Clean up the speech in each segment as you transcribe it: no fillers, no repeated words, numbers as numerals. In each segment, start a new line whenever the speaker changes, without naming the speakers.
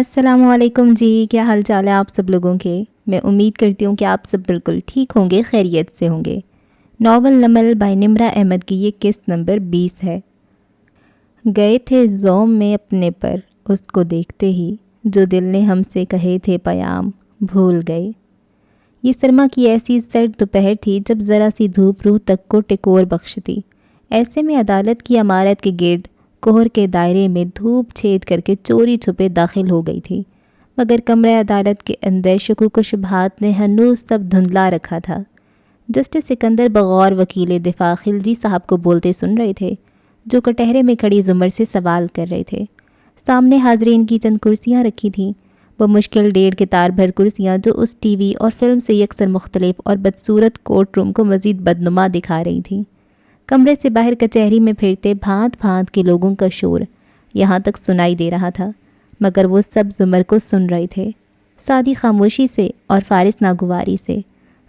السلام علیکم جی، کیا حال چال ہے آپ سب لوگوں کے؟ میں امید کرتی ہوں کہ آپ سب بالکل ٹھیک ہوں گے، خیریت سے ہوں گے۔ ناول نمل بائی نمرہ احمد کی یہ قسط نمبر 20 ہے۔ گئے تھے زوم میں اپنے پر، اس کو دیکھتے ہی جو دل نے ہم سے کہے تھے پیام بھول گئے۔ یہ سرما کی ایسی سرد دوپہر تھی جب ذرا سی دھوپ روح تک کو ٹکور بخشتی۔ ایسے میں عدالت کی عمارت کے گرد کوہر کے دائرے میں دھوپ چھید کر کے چوری چھپے داخل ہو گئی تھی، مگر کمرہ عدالت کے اندر شکوک و شبہات نے ہنوز سب دھندلا رکھا تھا۔ جسٹس سکندر بغور وکیل دفاع خلجی صاحب کو بولتے سن رہے تھے، جو کٹہرے میں کھڑی زمر سے سوال کر رہے تھے۔ سامنے حاضرین کی چند کرسیاں رکھی تھیں، وہ مشکل 1.5 کے تار بھر کرسیاں جو اس ٹی وی اور فلم سے یکسر مختلف اور بدصورت کورٹ روم کو مزید بدنما دکھا رہی تھیں۔ کمرے سے باہر کچہری میں پھرتے بھانت بھانت کے لوگوں کا شور یہاں تک سنائی دے رہا تھا، مگر وہ سب زمر کو سن رہے تھے، سادی خاموشی سے اور فارس ناگواری سے۔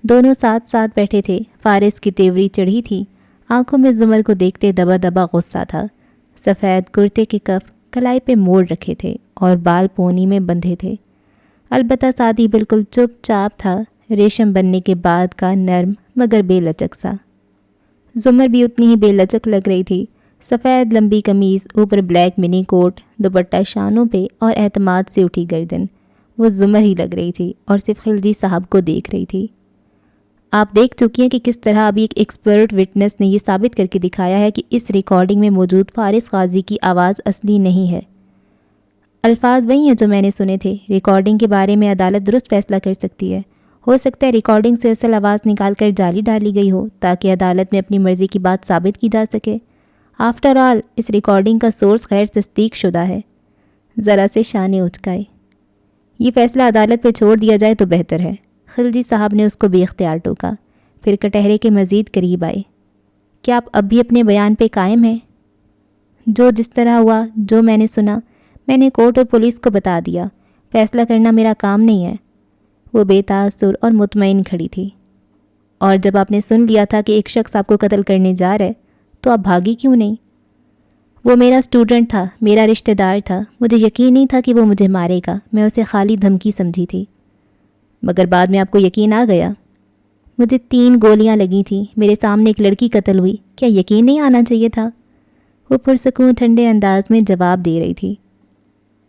دونوں ساتھ ساتھ بیٹھے تھے، فارس کی تیوری چڑھی تھی، آنکھوں میں زمر کو دیکھتے دبا دبا غصہ تھا۔ سفید کرتے کے کف کلائی پہ موڑ رکھے تھے اور بال پونی میں بندھے تھے، البتہ سادی بالکل چپ چاپ تھا، ریشم بننے کے بعد کا نرم مگر بے لچک سا۔ زمر بھی اتنی ہی بے لچک لگ رہی تھی، سفید لمبی قمیض، اوپر بلیک منی کوٹ، دوپٹہ شانوں پہ اور اعتماد سے اٹھی گردن۔ وہ زمر ہی لگ رہی تھی اور صرف خلجی صاحب کو دیکھ رہی تھی۔ آپ دیکھ چکی ہیں کہ کس طرح ابھی ایک ایکسپرٹ وٹنس نے یہ ثابت کر کے دکھایا ہے کہ اس ریکارڈنگ میں موجود فارس غازی کی آواز اصلی نہیں ہے۔ الفاظ وہی ہیں جو میں نے سنے تھے۔ ریکارڈنگ کے بارے میں عدالت درست فیصلہ کر سکتی ہے۔ ہو سکتا ہے ریکارڈنگ سے اصل آواز نکال کر جعلی ڈالی گئی ہو تاکہ عدالت میں اپنی مرضی کی بات ثابت کی جا سکے۔ آفٹر آل اس ریکارڈنگ کا سورس غیر تصدیق شدہ ہے۔ ذرا سے شانے اچکائے۔ یہ فیصلہ عدالت پہ چھوڑ دیا جائے تو بہتر ہے، خلجی صاحب نے اس کو بے اختیار ٹوکا، پھر کٹہرے کے مزید قریب آئے۔ کیا آپ اب بھی اپنے بیان پہ قائم ہیں؟ جو جس طرح ہوا، جو میں نے سنا، میں نے کورٹ اور پولیس کو بتا دیا، فیصلہ کرنا میرا کام نہیں ہے۔ وہ بے تاثر اور مطمئن کھڑی تھی۔ اور جب آپ نے سن لیا تھا کہ ایک شخص آپ کو قتل کرنے جا رہا ہے تو آپ بھاگی کیوں نہیں؟ وہ میرا اسٹوڈنٹ تھا، میرا رشتہ دار تھا، مجھے یقین نہیں تھا کہ وہ مجھے مارے گا، میں اسے خالی دھمکی سمجھی تھی۔ مگر بعد میں آپ کو یقین آ گیا؟ مجھے 3 گولیاں لگی تھیں، میرے سامنے ایک لڑکی قتل ہوئی، کیا یقین نہیں آنا چاہیے تھا؟ وہ پرسکون ٹھنڈے انداز میں جواب دے رہی تھی۔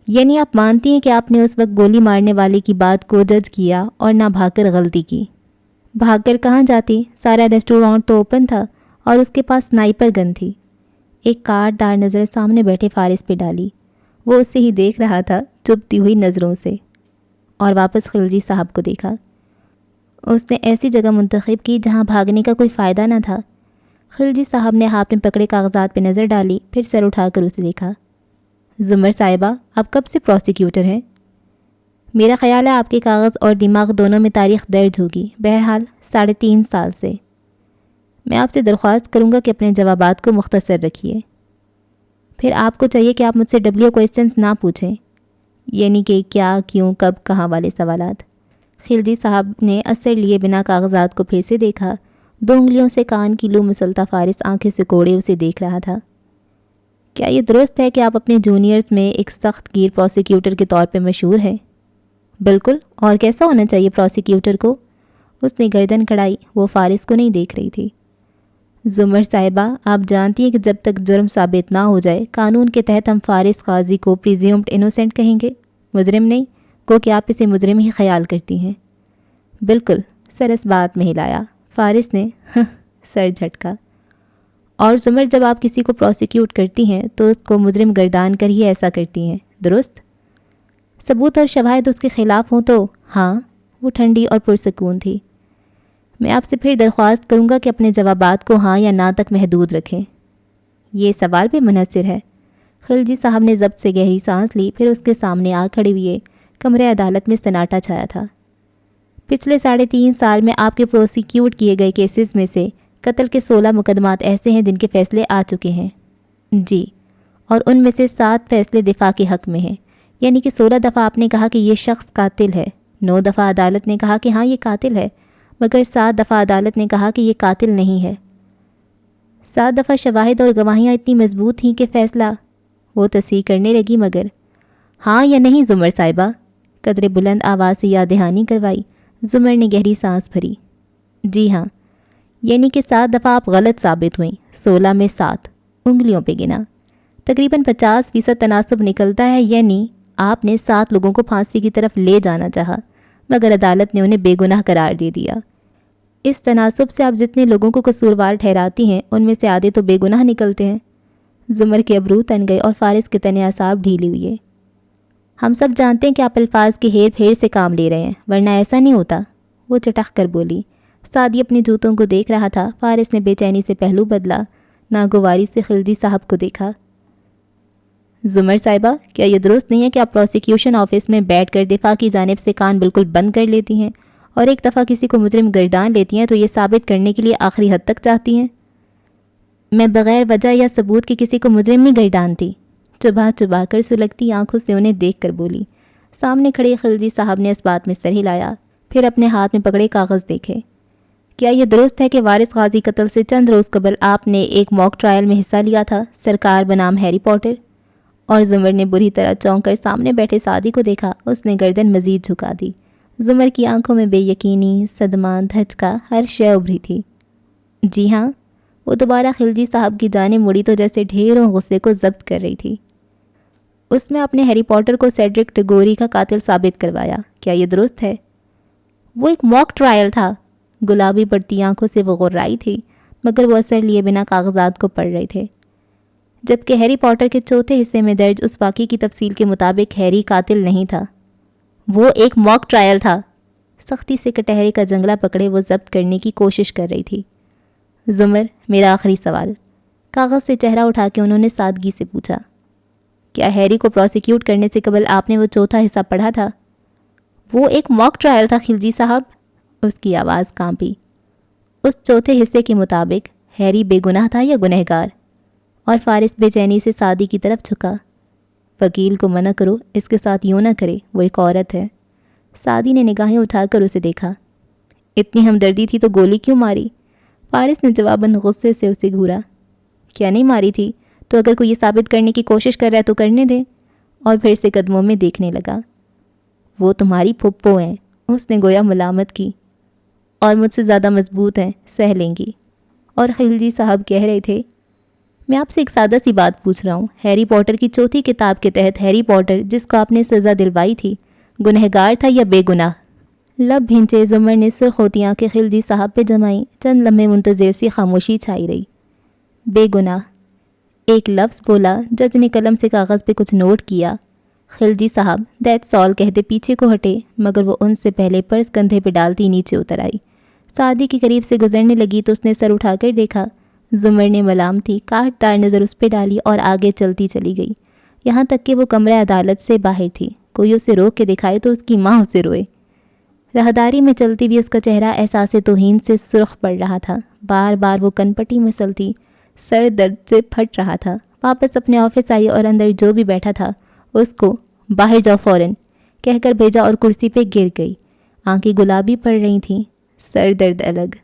یعنی آپ مانتی ہیں کہ آپ نے اس وقت گولی مارنے والے کی بات کو جج کیا اور نہ بھاگ کر غلطی کی؟ بھاگ کر کہاں جاتی؟ سارا ریسٹورانٹ تو اوپن تھا اور اس کے پاس سنائپر گن تھی۔ ایک کاٹ دار نظر سامنے بیٹھے فارس پہ ڈالی، وہ اسے ہی دیکھ رہا تھا چبھتی ہوئی نظروں سے، اور واپس خلجی صاحب کو دیکھا۔ اس نے ایسی جگہ منتخب کی جہاں بھاگنے کا کوئی فائدہ نہ تھا۔ خلجی صاحب نے ہاتھ میں پکڑے کاغذات پہ نظر ڈالی، پھر سر اٹھا کر اسے دیکھا۔ زمر صاحبہ، آپ کب سے پروسیکیوٹر ہیں؟ میرا خیال ہے آپ کے کاغذ اور دماغ دونوں میں تاریخ درج ہوگی، بہرحال 3.5 سال سے۔ میں آپ سے درخواست کروں گا کہ اپنے جوابات کو مختصر رکھیے۔ پھر آپ کو چاہیے کہ آپ مجھ سے کویسچنز نہ پوچھیں، یعنی کہ کیا، کیوں، کب، کہاں والے سوالات۔ خلجی صاحب نے اثر لیے بنا کاغذات کو پھر سے دیکھا۔ 2 انگلیوں سے کان کی لو مسلتا فارس آنکھیں سے کوڑے اسے دیکھ رہا تھا۔ کیا یہ درست ہے کہ آپ اپنے جونیئرز میں ایک سخت گیر پروسیکیوٹر کے طور پہ مشہور ہیں؟ بالکل، اور کیسا ہونا چاہیے پروسیکیوٹر کو؟ اس نے گردن کڑائی، وہ فارس کو نہیں دیکھ رہی تھی۔ زمر صاحبہ، آپ جانتی ہیں کہ جب تک جرم ثابت نہ ہو جائے قانون کے تحت ہم فارس غازی کو پریزیومڈ انوسینٹ کہیں گے، مجرم نہیں، گو کہ آپ اسے مجرم ہی خیال کرتی ہیں۔ بالکل، سر اس بات میں ہلایا۔ فارس نے سر جھٹکا۔ اور زمر، جب آپ کسی کو پروسیکیوٹ کرتی ہیں تو اس کو مجرم گردان کر ہی ایسا کرتی ہیں، درست؟ ثبوت اور شواہد اس کے خلاف ہوں تو ہاں۔ وہ ٹھنڈی اور پرسکون تھی۔ میں آپ سے پھر درخواست کروں گا کہ اپنے جوابات کو ہاں یا نہ تک محدود رکھیں۔ یہ سوال پہ منحصر ہے۔ خلجی صاحب نے ضبط سے گہری سانس لی، پھر اس کے سامنے آ کھڑے ہوئے۔ کمرے عدالت میں سناٹا چھایا تھا۔ پچھلے 3.5 سال میں آپ کے پروسیکیوٹ کیے گئے کیسز میں سے قتل کے 16 مقدمات ایسے ہیں جن کے فیصلے آ چکے ہیں؟ جی، اور ان میں سے 7 فیصلے دفاع کے حق میں ہیں، یعنی کہ 16 دفعہ آپ نے کہا کہ یہ شخص قاتل ہے، 9 دفعہ عدالت نے کہا کہ ہاں یہ قاتل ہے، مگر 7 دفعہ عدالت نے کہا کہ یہ قاتل نہیں ہے۔ 7 دفعہ شواہد اور گواہیاں اتنی مضبوط تھیں کہ فیصلہ، وہ تصحیح کرنے لگی، مگر ہاں یا نہیں زمر صاحبہ؟ قدرے بلند آواز سے یاد دہانی کروائی۔ زمر نے گہری سانس بھری۔ جی ہاں۔ یعنی کہ 7 دفعہ آپ غلط ثابت ہوئیں، 16 میں 7، انگلیوں پہ گنا۔ تقریباً 50% تناسب نکلتا ہے، یعنی آپ نے 7 لوگوں کو پھانسی کی طرف لے جانا چاہا مگر عدالت نے انہیں بے گناہ قرار دے دیا۔ اس تناسب سے آپ جتنے لوگوں کو قصوروار ٹھہراتی ہیں ان میں سے آدھے تو بے گناہ نکلتے ہیں۔ زمر کے ابرو تن گئے اور فارس کے تنے اعصاب ڈھیلی ہوئی ہے۔ ہم سب جانتے ہیں کہ آپ الفاظ کے ہیر پھیر سے کام لے رہے ہیں، ورنہ ایسا نہیں ہوتا، وہ چٹخ کر بولی۔ سعدی اپنے جوتوں کو دیکھ رہا تھا۔ فارس نے بے چینی سے پہلو بدلا، ناگواری سے خلجی صاحب کو دیکھا۔ زمر صاحبہ، کیا یہ درست نہیں ہے کہ آپ پروسیکیوشن آفس میں بیٹھ کر دفاع کی جانب سے کان بالکل بند کر لیتی ہیں اور ایک دفعہ کسی کو مجرم گردان لیتی ہیں تو یہ ثابت کرنے کے لیے آخری حد تک جاتی ہیں؟ میں بغیر وجہ یا ثبوت کے کسی کو مجرم نہیں گردانتی، چبا چبا کر سلگتی آنکھوں سے انہیں دیکھ کر بولی۔ سامنے کھڑے خلجی صاحب نے اس بات میں سر ہلایا، پھر اپنے ہاتھ میں پکڑے کاغذ دیکھے۔ کیا یہ درست ہے کہ وارث غازی قتل سے چند روز قبل آپ نے ایک موک ٹرائل میں حصہ لیا تھا، سرکار بنام ہیری پوٹر؟ اور زمر نے بری طرح چونک کر سامنے بیٹھے سعدی کو دیکھا۔ اس نے گردن مزید جھکا دی۔ زمر کی آنکھوں میں بے یقینی، صدمہ، دھچکا، ہر شے ابھری تھی۔ جی ہاں، وہ دوبارہ خلجی صاحب کی جانب مڑی تو جیسے ڈھیروں غصے کو ضبط کر رہی تھی۔ اس میں اپنے ہیری پوٹر کو سیڈرک ڈگوری کا قاتل ثابت کروایا، کیا یہ درست ہے؟ وہ ایک موک ٹرائل تھا۔ گلابی بڑھتی آنکھوں سے وہ غرائی تھی، مگر وہ اثر لیے بنا کاغذات کو پڑھ رہے تھے۔ جبکہ ہیری پوٹر کے چوتھے حصے میں درج اس واقعے کی تفصیل کے مطابق ہیری قاتل نہیں تھا، وہ ایک موک ٹرائل تھا۔ سختی سے کٹہرے کا جنگلہ پکڑے وہ ضبط کرنے کی کوشش کر رہی تھی۔ زمر، میرا آخری سوال۔ کاغذ سے چہرہ اٹھا کے انہوں نے سادگی سے پوچھا، کیا ہیری کو پروسیکیوٹ کرنے سے قبل آپ نے وہ چوتھا حصہ پڑھا تھا؟ وہ ایک موک ٹرائل تھا خلجی صاحب، اس کی آواز کانپی۔ اس چوتھے حصے کے مطابق ہیری بے گناہ تھا یا گنہگار؟ اور فارس بے چینی سے سعدی کی طرف جھکا۔ وکیل کو منع کرو، اس کے ساتھ یوں نہ کرے، وہ ایک عورت ہے۔ سعدی نے نگاہیں اٹھا کر اسے دیکھا۔ اتنی ہمدردی تھی تو گولی کیوں ماری؟ فارس نے جواباً غصے سے اسے گھورا۔ کیا نہیں ماری تھی؟ تو اگر کوئی یہ ثابت کرنے کی کوشش کر رہا ہے تو کرنے دے۔ اور پھر سے قدموں میں دیکھنے لگا۔ وہ تمہاری پھپھو ہیں، اس نے گویا ملامت کی، اور مجھ سے زیادہ مضبوط ہیں، سہ لیں گی۔ اور خلجی صاحب کہہ رہے تھے، میں آپ سے ایک سادہ سی بات پوچھ رہا ہوں، ہیری پوٹر کی چوتھی کتاب کے تحت ہیری پوٹر جس کو آپ نے سزا دلوائی تھی، گنہگار تھا یا بے گناہ؟ لب بھینچے زمر نے سرخ ہوتی آنکھیں خلجی صاحب پہ جمائیں۔ چند لمحے منتظر سی خاموشی چھائی رہی۔ بے گناہ، ایک لفظ بولا۔ جج نے قلم سے کاغذ پہ کچھ نوٹ کیا۔ خلجی صاحب دیٹس آل کہتے پیچھے کو ہٹے، مگر وہ ان سے پہلے پرس کندھے پہ ڈالتی نیچے اتر آئی۔ سعدی کے قریب سے گزرنے لگی تو اس نے سر اٹھا کر دیکھا۔ زمر نے ملامتی کاٹ دار نظر اس پہ ڈالی اور آگے چلتی چلی گئی، یہاں تک کہ وہ کمرہ عدالت سے باہر تھی۔ کوئی اسے روک کے دکھائے تو اس کی ماں اسے روئے۔ راہداری میں چلتی بھی اس کا چہرہ احساس توہین سے سرخ پڑ رہا تھا۔ بار بار وہ کن پٹی مسلتی، سر درد سے پھٹ رہا تھا۔ واپس اپنے آفس آئی اور اندر جو بھی بیٹھا تھا اس کو باہر جاؤ فوراً کہہ کر بھیجا اور کرسی پہ گر گئی۔ آنکھیں گلابی پڑ رہی تھیں، سر درد الگ۔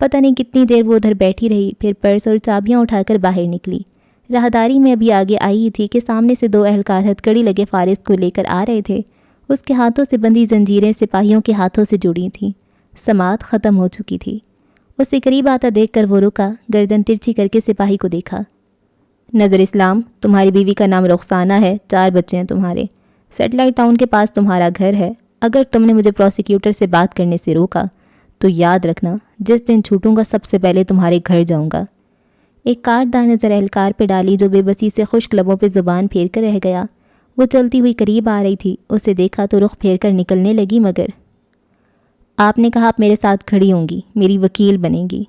پتہ نہیں کتنی دیر وہ ادھر بیٹھی رہی، پھر پرس اور چابیاں اٹھا کر باہر نکلی۔ راہداری میں ابھی آگے آئی ہی تھی کہ سامنے سے 2 اہلکار ہتھکڑی لگے فارس کو لے کر آ رہے تھے۔ اس کے ہاتھوں سے بندھی زنجیریں سپاہیوں کے ہاتھوں سے جڑی تھیں۔ سماعت ختم ہو چکی تھی۔ اسے قریب آتا دیکھ کر وہ رکا، گردن ترچھی کر کے سپاہی کو دیکھا۔ نظر اسلام، تمہاری بیوی کا نام رخسانہ ہے، 4 بچے ہیں تمہارے، سیٹلائٹ ٹاؤن کے پاس تمہارا گھر ہے۔ اگر تم نے مجھے پروسیکیوٹر سے بات کرنے سے روکا تو یاد رکھنا جس دن چھوٹوں گا سب سے پہلے تمہارے گھر جاؤں گا۔ ایک کاٹ دار نظر اہلکار پہ ڈالی جو بے بسی سے خشک لبوں پہ زبان پھیر کر رہ گیا۔ وہ چلتی ہوئی قریب آ رہی تھی، اسے دیکھا تو رخ پھیر کر نکلنے لگی، مگر آپ نے کہا آپ میرے ساتھ کھڑی ہوں گی، میری وکیل بنیں گی۔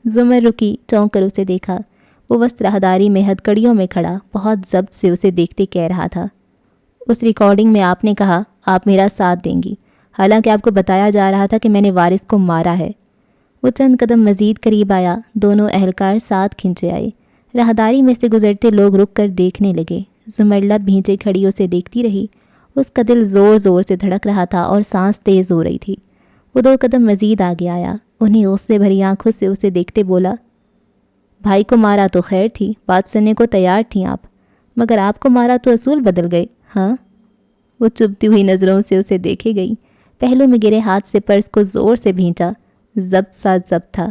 زمر رکی، چونک کر اسے دیکھا۔ وہ وسط راہداری میں ہتھکڑیوں میں کھڑا بہت ضبط سے اسے دیکھتے کہہ رہا تھا، اس ریکارڈنگ میں آپ نے کہا آپ میرا ساتھ دیں گی، حالانکہ آپ کو بتایا جا رہا تھا کہ میں نے وارث کو مارا ہے۔ وہ چند قدم مزید قریب آیا، دونوں اہلکار ساتھ کھنچے آئے۔ راہداری میں سے گزرتے لوگ رک کر دیکھنے لگے۔ زمر لب بھینچے کھڑی اسے دیکھتی رہی۔ اس کا دل زور زور سے دھڑک رہا تھا اور سانس تیز ہو رہی تھی۔ وہ 2 قدم مزید آگے آیا، انہیں غصے بھری آنکھوں سے اسے دیکھتے بولا، بھائی کو مارا تو خیر تھی، بات سننے کو تیار تھیں آپ، مگر آپ کو مارا تو اصول بدل گئے۔ ہاں، وہ چبھتی ہوئی نظروں سے اسے دیکھے گئی، پہلو میں گرے ہاتھ سے پرس کو زور سے بھینچا، ضبط سا ضبط تھا۔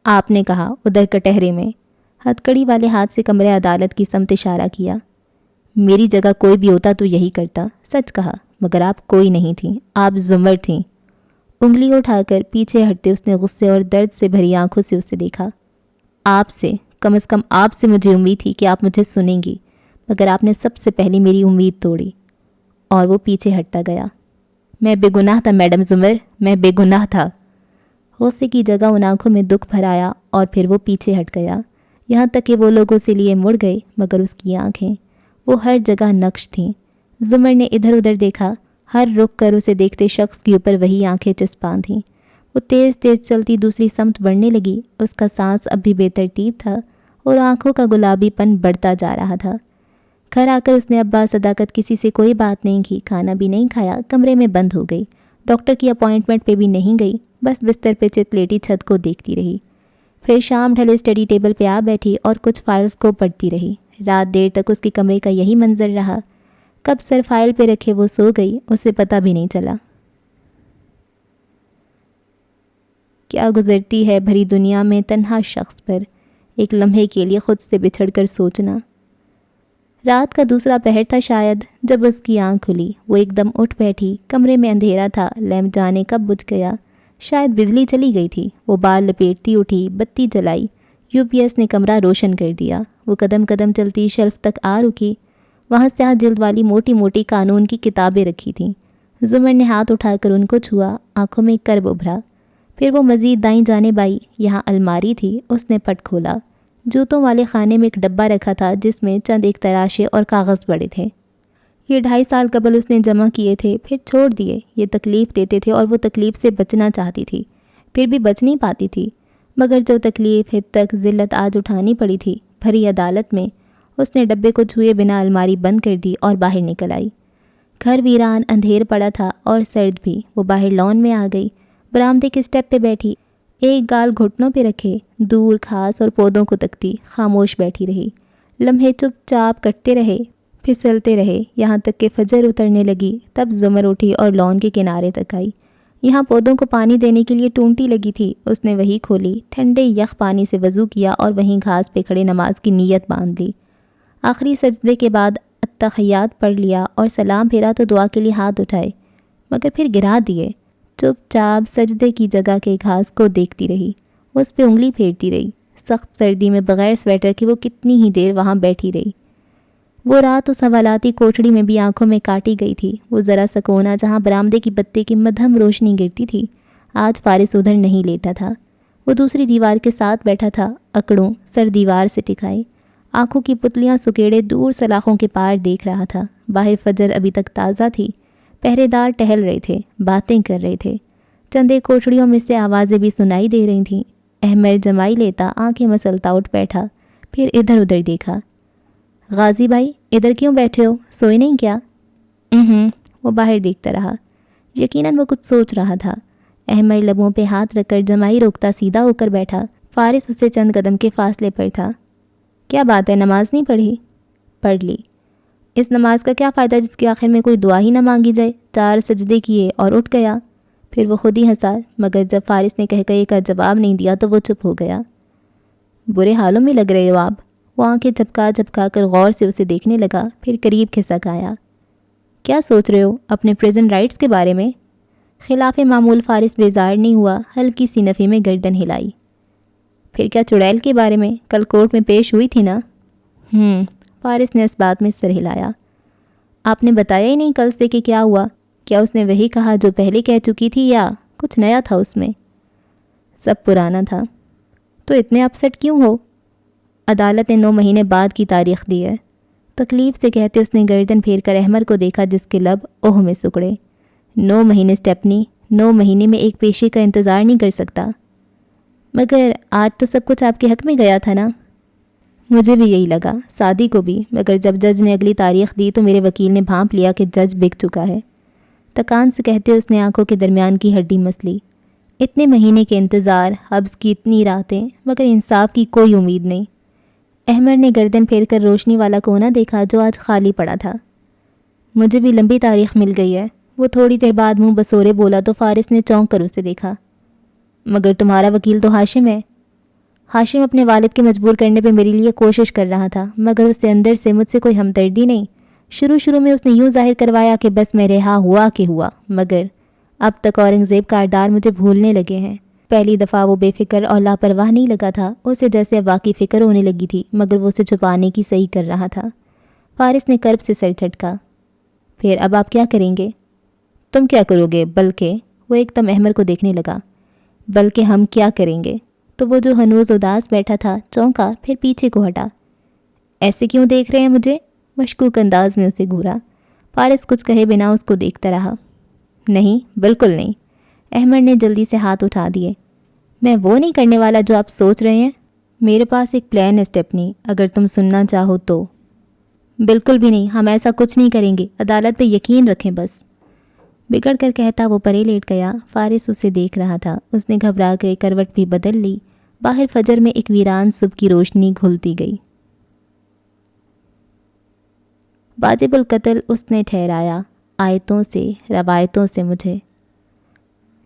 آپ نے کہا ادھر کٹہرے میں، ہتھ کڑی والے ہاتھ سے کمرے عدالت کی سمت اشارہ کیا۔ میری جگہ کوئی بھی ہوتا تو یہی کرتا، سچ کہا، مگر آپ کوئی نہیں تھیں، آپ زمر تھیں۔ انگلی اٹھا کر پیچھے ہٹتے اس نے غصے اور درد سے بھری آنکھوں سے اسے دیکھا۔ آپ سے، کم از کم آپ سے مجھے امید تھی کہ آپ مجھے سنیں گی، مگر آپ نے سب سے پہلے میری امید توڑی۔ اور وہ پیچھے ہٹتا گیا۔ میں بے گناہ تھا میڈم زمر، میں بے گناہ تھا۔ غصے کی جگہ ان آنکھوں میں دکھ بھر آیا اور پھر وہ پیچھے ہٹ گیا، یہاں تک کہ وہ لوگوں سے لیے مڑ گئے، مگر اس کی آنکھیں وہ ہر جگہ نقش تھیں۔ زمر نے ادھر ادھر دیکھا، ہر رک کر اسے دیکھتے شخص کے اوپر وہی آنکھیں چسپاں تھیں۔ وہ تیز تیز چلتی دوسری سمت بڑھنے لگی، اس کا سانس اب بھی بے ترتیب تھا اور آنکھوں کا گلابی پن بڑھتا جا رہا تھا۔ گھر آ کر اس نے ابا صداقت کسی سے کوئی بات نہیں کی، کھانا بھی نہیں کھایا، کمرے میں بند ہو گئی، ڈاکٹر کی اپوائنٹمنٹ پہ بھی نہیں گئی، بس بستر پہ چت لیٹی چھت کو دیکھتی رہی۔ پھر شام ڈھلے اسٹڈی ٹیبل پہ آ بیٹھی اور کچھ فائلز کو پڑھتی رہی۔ رات دیر تک اس کے کمرے کا یہی منظر رہا، کب سر فائل پہ رکھے وہ سو گئی، اسے پتہ بھی نہیں چلا۔ کیا گزرتی ہے بھری دنیا میں تنہا شخص پر، ایک لمحے کے لیے خود سے بچھڑ کر سوچنا۔ رات کا دوسرا پہر تھا شاید، جب اس کی آنکھ کھلی، وہ ایک دم اٹھ بیٹھی۔ کمرے میں اندھیرا تھا، لیمپ جانے کب بجھ گیا، شاید بجلی چلی گئی تھی۔ وہ بال لپیٹتی اٹھی، بتی جلائی، یو پی ایس نے کمرہ روشن کر دیا۔ وہ قدم قدم چلتی شیلف تک آ رکی، وہاں سیاہ جلد والی موٹی موٹی قانون کی کتابیں رکھی تھیں۔ زمر نے ہاتھ اٹھا کر ان کو چھوا، آنکھوں میں کرب ابھرا۔ پھر وہ مزید دائیں جانب آئی، یہاں الماری تھی، اس نے پٹ کھولا۔ جوتوں والے خانے میں ایک ڈبہ رکھا تھا جس میں چند ایک تراشے اور کاغذ پڑے تھے۔ یہ 2.5 سال قبل اس نے جمع کیے تھے، پھر چھوڑ دیے۔ یہ تکلیف دیتے تھے اور وہ تکلیف سے بچنا چاہتی تھی، پھر بھی بچ نہیں پاتی تھی، مگر جو تکلیف حد تک ذلت آج اٹھانی پڑی تھی بھری عدالت میں، اس نے ڈبے کو چھوئے بنا الماری بند کر دی اور باہر نکل آئی۔ گھر ویران، اندھیر پڑا تھا اور سرد بھی۔ وہ باہر لان میں آ گئی، برآمدے کے سٹیپ پہ بیٹھی، ایک گال گھٹنوں پہ رکھے، دور گھاس اور پودوں کو تکتی، خاموش بیٹھی رہی۔ لمحے چپ چاپ کٹتے رہے، پھسلتے رہے، یہاں تک کہ فجر اترنے لگی۔ تب زمر اٹھی اور لان کے کنارے تک آئی۔ یہاں پودوں کو پانی دینے کے لیے ٹونٹی لگی تھی، اس نے وہی کھولی، ٹھنڈے یخ پانی سے وضو کیا اور وہیں گھاس پہ کھڑے نماز کی نیت باندھ لی۔ آخری سجدے کے بعد التحیات پڑھ لیا اور سلام پھیرا تو دعا کے لیے ہاتھ اٹھائے، مگر پھر گرا دیے۔ چپ چاپ سجدے کی جگہ کے گھاس کو دیکھتی رہی، اس پہ انگلی پھیرتی رہی۔ سخت سردی میں بغیر سویٹر کے وہ کتنی ہی دیر وہاں بیٹھی رہی۔ وہ رات اس حوالاتی کوٹڑی میں بھی آنکھوں میں کاٹی گئی تھی۔ وہ ذرا سا کونا جہاں برآمدے کی بتی کی مدھم روشنی گرتی تھی، آج فارس ادھر نہیں لیٹا تھا، وہ دوسری دیوار کے ساتھ بیٹھا تھا، اکڑوں سر دیوار سے ٹکائے، آنکھوں کی پتلیاں سکیڑے دور سلاخوں کے پار دیکھ رہا تھا۔ باہر فجر ابھی تک تازہ تھی، پہرے دار ٹہل رہے تھے، باتیں کر رہے تھے، چند ایک کوٹڑیوں میں سے آوازیں بھی سنائی دے رہی تھیں۔ احمد جمائی لیتا، آنکھیں مسلتا اٹھ بیٹھا، پھر ادھر ادھر دیکھا۔ غازی بھائی ادھر کیوں بیٹھے ہو، سوئے نہیں کیا؟ وہ باہر دیکھتا رہا، یقیناً وہ کچھ سوچ رہا تھا۔ احمد لبوں پہ ہاتھ رکھ کر جمائی روکتا سیدھا ہو کر بیٹھا، فارس اس سے چند قدم کے فاصلے پر تھا۔ کیا بات ہے، نماز نہیں پڑھی؟ پڑھ لی۔ اس نماز کا کیا فائدہ جس کے آخر میں کوئی دعا ہی نہ مانگی جائے؟ 4 سجدے کیے اور اٹھ گیا۔ پھر وہ خود ہی ہنسا، مگر جب فارس نے کہے کا جواب نہیں دیا تو وہ چپ ہو گیا۔ برے حالوں میں لگ رہے ہو آپ؟ وہ آنکھیں جھپکا جھپکا کر غور سے اسے دیکھنے لگا، پھر قریب کھسک آیا۔ کیا سوچ رہے ہو، اپنے پریزن رائٹس کے بارے میں؟ خلاف معمول فارس بیزار نہیں ہوا، ہلکی سی نفی میں گردن ہلائی۔ پھر کیا چڑیل کے بارے میں؟ کل کورٹ میں پیش ہوئی تھی نا؟ فارس نے اس بات میں سر ہلایا۔ آپ نے بتایا ہی نہیں کل سے کہ کیا ہوا؟ کیا اس نے وہی کہا جو پہلے کہہ چکی تھی یا کچھ نیا تھا اس میں؟ سب پرانا تھا۔ تو اتنے اپسٹ کیوں ہو؟ عدالت نے 9 مہینے بعد کی تاریخ دی ہے۔ تکلیف سے کہتے اس نے گردن پھیر کر احمد کو دیکھا جس کے لب اوہ میں سکڑے۔ 9 مہینے اسٹیپنی، 9 مہینے میں ایک پیشی کا انتظار نہیں کر سکتا۔ مگر آج تو سب کچھ آپ کے حق میں گیا تھا نا؟ مجھے بھی یہی لگا، سادی کو بھی، مگر جب جج نے اگلی تاریخ دی تو میرے وکیل نے بھانپ لیا کہ جج بک چکا ہے۔ تکان سے کہتے اس نے آنکھوں کے درمیان کی ہڈی مسلی۔ اتنے مہینے کے انتظار، حبس کی اتنی راتیں، مگر انصاف کی کوئی امید نہیں۔ احمد نے گردن پھیر کر روشنی والا کونا دیکھا جو آج خالی پڑا تھا۔ مجھے بھی لمبی تاریخ مل گئی ہے، وہ تھوڑی دیر بعد منہ بسورے بولا تو فارس نے چونک کر اسے دیکھا۔ مگر تمہارا وکیل تو ہاشم ہے۔ ہاشم اپنے والد کے مجبور کرنے پہ میرے لیے کوشش کر رہا تھا، مگر اس سے اندر سے مجھ سے کوئی ہمدردی نہیں۔ شروع میں اس نے یوں ظاہر کروایا کہ بس میں رہا ہوا کہ ہوا، مگر اب تک اورنگزیب کاردار مجھے بھولنے لگے ہیں۔ پہلی دفعہ وہ بے فکر اور لاپرواہ نہیں لگا تھا، اسے جیسے اب واقعی فکر ہونے لگی تھی، مگر وہ اسے چھپانے کی صحیح کر رہا تھا۔ فارس نے کرب سے سر جھٹکا۔ پھر اب آپ کیا کریں گے؟ تم کیا کرو گے؟ بلکہ وہ ایک دم احمر کو دیکھنے لگا۔ بلکہ ہم کیا کریں گے؟ تو وہ جو ہنوز اداس بیٹھا تھا چونکا، پھر پیچھے کو ہٹا۔ ایسے کیوں دیکھ رہے ہیں مجھے؟ مشکوک انداز میں اسے گھورا۔ فارس کچھ کہے بنا اس کو دیکھتا رہا۔ نہیں، بالکل نہیں۔ احمد نے جلدی سے ہاتھ اٹھا دیے۔ میں وہ نہیں کرنے والا جو آپ سوچ رہے ہیں۔ میرے پاس ایک پلان ہے اسٹیپنی، اگر تم سننا چاہو تو۔ بالکل بھی نہیں، ہم ایسا کچھ نہیں کریں گے، عدالت پہ یقین رکھیں بس۔ بگڑ کر کہتا وہ پرے لیٹ گیا۔ فارس اسے دیکھ رہا تھا۔ اس نے گھبرا کے کروٹ بھی بدل لی۔ باہر فجر میں ایک ویران صبح کی روشنی گھلتی گئی۔ واجب القتل اس نے ٹھہرایا، آیتوں سے، روایتوں سے مجھے۔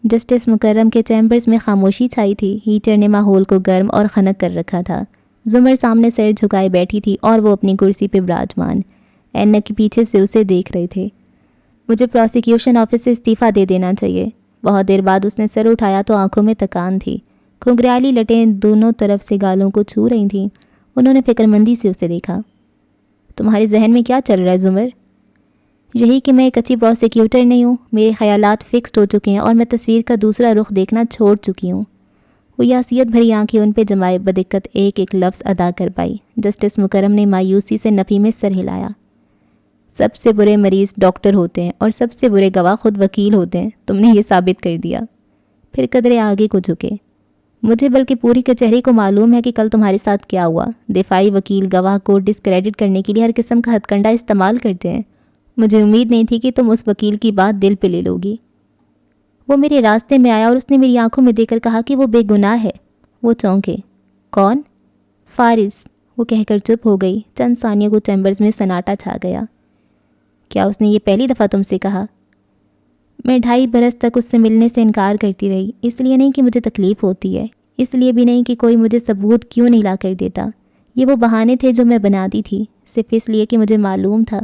جسٹس مکرم کے چیمبرز میں خاموشی چھائی تھی۔ ہیٹر نے ماحول کو گرم اور خنک کر رکھا تھا۔ زمر سامنے سر جھکائے بیٹھی تھی اور وہ اپنی کرسی پہ براجمان اینک کے پیچھے سے اسے دیکھ رہے تھے۔ مجھے پروسیکیوشن آفس سے استعفیٰ دے دینا چاہیے۔ بہت دیر بعد اس نے سر اٹھایا تو آنکھوں میں تکان تھی۔ کھنگریالی لٹیں دونوں طرف سے گالوں کو چھو رہی تھیں۔ انہوں نے فکر مندی سے اسے دیکھا۔ تمہارے ذہن میں کیا چل رہا ہے زمر؟ یہی کہ میں ایک اچھی پروسیکیوٹر نہیں ہوں۔ میرے خیالات فکسڈ ہو چکے ہیں اور میں تصویر کا دوسرا رخ دیکھنا چھوڑ چکی ہوں۔ وہ یاسیت بھری آنکھیں ان پہ جمائے بدقت ایک ایک لفظ ادا کر پائی۔ جسٹس مکرم نے مایوسی سے نفی میں سر ہلایا۔ سب سے برے مریض ڈاکٹر ہوتے ہیں اور سب سے برے گواہ خود وکیل ہوتے ہیں۔ تم نے یہ ثابت کر دیا۔ پھر قدرے آگے کو جھکے۔ مجھے بلکہ پوری کچہری کو معلوم ہے کہ کل تمہارے ساتھ کیا ہوا۔ دفاعی وکیل گواہ کو ڈسکریڈٹ کرنے کے لیے ہر قسم کا ہتھ کنڈا استعمال کرتے ہیں۔ مجھے امید نہیں تھی کہ تم اس وکیل کی بات دل پہ لے لو گی۔ وہ میرے راستے میں آیا اور اس نے میری آنکھوں میں دیکھ کر کہا کہ وہ بے گناہ ہے۔ وہ چونکے۔ کون؟ فارس، وہ کہہ کر چپ ہو گئی۔ چند ثانیہ کو چیمبرز میں سناٹا چھا گیا۔ کیا اس نے یہ پہلی دفعہ تم سے کہا؟ میں 2.5 برس تک اس سے ملنے سے انکار کرتی رہی، اس لیے نہیں کہ مجھے تکلیف ہوتی ہے، اس لیے بھی نہیں کہ کوئی مجھے ثبوت کیوں نہیں لا کر دیتا۔ یہ وہ بہانے تھے جو میں بناتی تھی، صرف اس لیے کہ مجھے معلوم تھا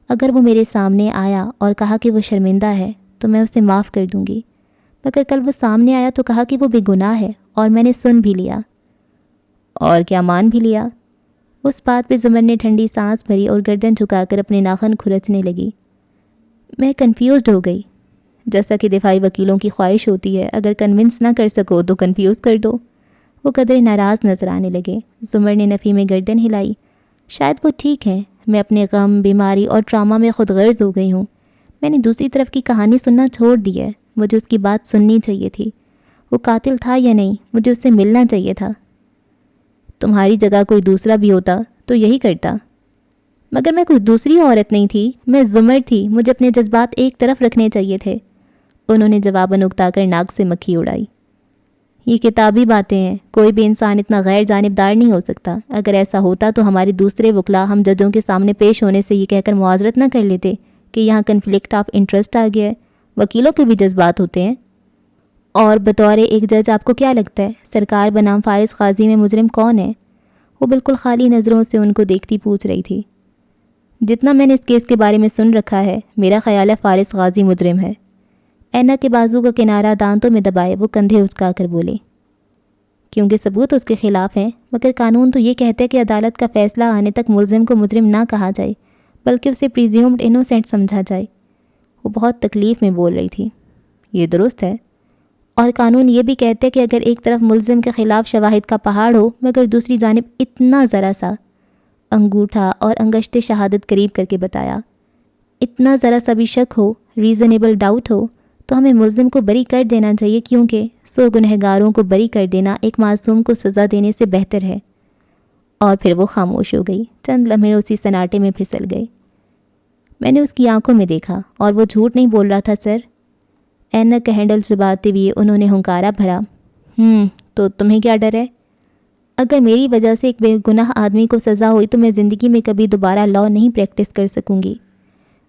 اگر وہ میرے سامنے آیا اور کہا کہ وہ شرمندہ ہے تو میں اسے معاف کر دوں گی۔ مگر کل وہ سامنے آیا تو کہا کہ وہ بے گناہ ہے، اور میں نے سن بھی لیا۔ اور کیا مان بھی لیا؟ اس بات پہ زمر نے ٹھنڈی سانس بھری اور گردن جھکا کر اپنے ناخن کھرچنے لگی۔ میں کنفیوزڈ ہو گئی، جیسا کہ دفاعی وکیلوں کی خواہش ہوتی ہے، اگر کنونس نہ کر سکو تو کنفیوز کر دو۔ وہ قدرے ناراض نظر آنے لگے۔ زمر نے نفی میں گردن ہلائی۔ شاید وہ ٹھیک ہے، میں اپنے غم، بیماری اور ٹراما میں خود غرض ہو گئی ہوں۔ میں نے دوسری طرف کی کہانی سننا چھوڑ دی ہے۔ مجھے اس کی بات سننی چاہیے تھی۔ وہ قاتل تھا یا نہیں، مجھے اس سے ملنا چاہیے تھا۔ تمہاری جگہ کوئی دوسرا بھی ہوتا تو یہی کرتا۔ مگر میں کوئی دوسری عورت نہیں تھی، میں زمر تھی، مجھے اپنے جذبات ایک طرف رکھنے چاہیے تھے۔ انہوں نے جواباً اکتا کر ناک سے مکھی اڑائی۔ یہ کتابی باتیں ہیں، کوئی بھی انسان اتنا غیر جانبدار نہیں ہو سکتا۔ اگر ایسا ہوتا تو ہمارے دوسرے وکلا ہم ججوں کے سامنے پیش ہونے سے یہ کہہ کر معذرت نہ کر لیتے کہ یہاں کنفلکٹ آف انٹرسٹ آ گیا ہے۔ وکیلوں کے بھی جذبات ہوتے ہیں۔ اور بطور ایک جج آپ کو کیا لگتا ہے سرکار بنام فارس غازی میں مجرم کون ہے؟ وہ بالکل خالی نظروں سے ان کو دیکھتی پوچھ رہی تھی۔ جتنا میں نے اس کیس کے بارے میں سن رکھا ہے، میرا خیال ہے فارس غازی مجرم ہے۔ اینا کے بازو کا کنارہ دانتوں میں دبائے وہ کندھے اچکا کر بولے۔ کیونکہ ثبوت اس کے خلاف ہیں، مگر قانون تو یہ کہتا ہے کہ عدالت کا فیصلہ آنے تک ملزم کو مجرم نہ کہا جائے، بلکہ اسے پریزیومڈ انوسینٹ سمجھا جائے۔ وہ بہت تکلیف میں بول رہی تھی۔ یہ درست ہے۔ اور قانون یہ بھی کہتے کہ اگر ایک طرف ملزم کے خلاف شواہد کا پہاڑ ہو مگر دوسری جانب اتنا ذرا سا، انگوٹھا اور انگشت شہادت قریب کر کے بتایا، اتنا ذرا سا بھی شک ہو، ریزنیبل ڈاؤٹ ہو، تو ہمیں ملزم کو بری کر دینا چاہیے، کیونکہ 100 گنہگاروں کو بری کر دینا ایک معصوم کو سزا دینے سے بہتر ہے۔ اور پھر وہ خاموش ہو گئی۔ چند لمحے اسی سناٹے میں پھسل گئے۔ میں نے اس کی آنکھوں میں دیکھا اور وہ جھوٹ نہیں بول رہا تھا سر۔ اینک کا ہینڈل چباتے ہوئے انہوں نے ہنکارا بھرا۔ تو تمہیں کیا ڈر ہے؟ اگر میری وجہ سے ایک بے گناہ آدمی کو سزا ہوئی تو میں زندگی میں کبھی دوبارہ لاء نہیں پریکٹس کر سکوں گی۔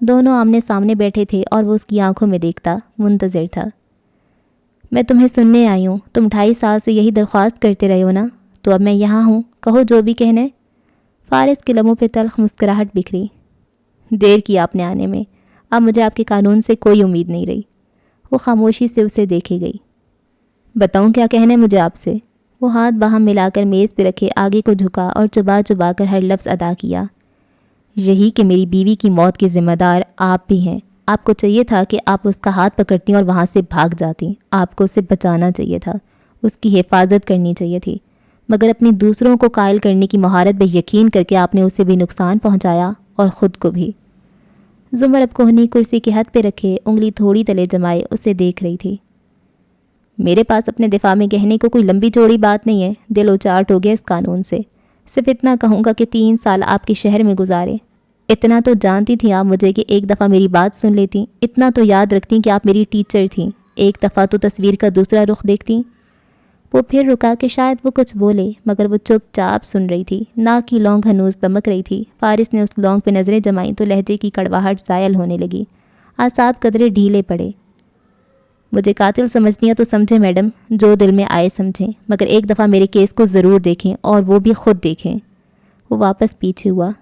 دونوں آمنے سامنے بیٹھے تھے اور وہ اس کی آنکھوں میں دیکھتا منتظر تھا۔ میں تمہیں سننے آئی ہوں، تم 2.5 سال سے یہی درخواست کرتے رہے ہو نا، تو اب میں یہاں ہوں، کہو جو بھی کہنا ہے۔ فارس کے لبوں پہ تلخ مسکراہٹ بکھری۔ دیر کی آپ نے آنے میں، اب مجھے آپ کے قانون سے کوئی امید نہیں رہی۔ وہ خاموشی سے اسے دیکھے گئی۔ بتاؤں کیا کہنا ہے مجھے آپ سے؟ وہ ہاتھ باہم ملا کر میز پہ رکھے آگے کو جھکا اور چبا چبا کر ہر لفظ ادا کیا۔ یہی کہ میری بیوی کی موت کے ذمہ دار آپ بھی ہیں۔ آپ کو چاہیے تھا کہ آپ اس کا ہاتھ پکڑتی اور وہاں سے بھاگ جاتی۔ آپ کو اسے بچانا چاہیے تھا، اس کی حفاظت کرنی چاہیے تھی، مگر اپنی دوسروں کو قائل کرنے کی مہارت پہ یقین کر کے آپ نے اسے بھی نقصان پہنچایا اور خود کو بھی۔ زمر اب کوہنی کرسی کے ہاتھ پہ رکھے انگلی تھوڑی تلے جمائے اسے دیکھ رہی تھی۔ میرے پاس اپنے دفاع میں کہنے کو کوئی لمبی چوڑی بات نہیں ہے، دل اچاٹ ہو گیا اس قانون سے۔ صرف اتنا کہوں گا کہ 3 سال آپ کے شہر میں گزارے۔ اتنا تو جانتی تھیں آپ مجھے کہ ایک دفعہ میری بات سن لیتی، اتنا تو یاد رکھتی کہ آپ میری ٹیچر تھیں، ایک دفعہ تو تصویر کا دوسرا رخ دیکھتی۔ وہ پھر رکا کہ شاید وہ کچھ بولے، مگر وہ چپ چاپ سن رہی تھی۔ ناک کی لونگ ہنوز دمک رہی تھی۔ فارس نے اس لونگ پہ نظریں جمائیں تو لہجے کی کڑواہٹ زائل ہونے لگی، اعصاب قدرے ڈھیلے پڑے۔ مجھے قاتل سمجھتی ہیں تو سمجھیں میڈم، جو دل میں آئے سمجھیں، مگر ایک دفعہ میرے کیس کو ضرور دیکھیں اور وہ بھی خود دیکھیں۔ وہ واپس پیچھے ہوا۔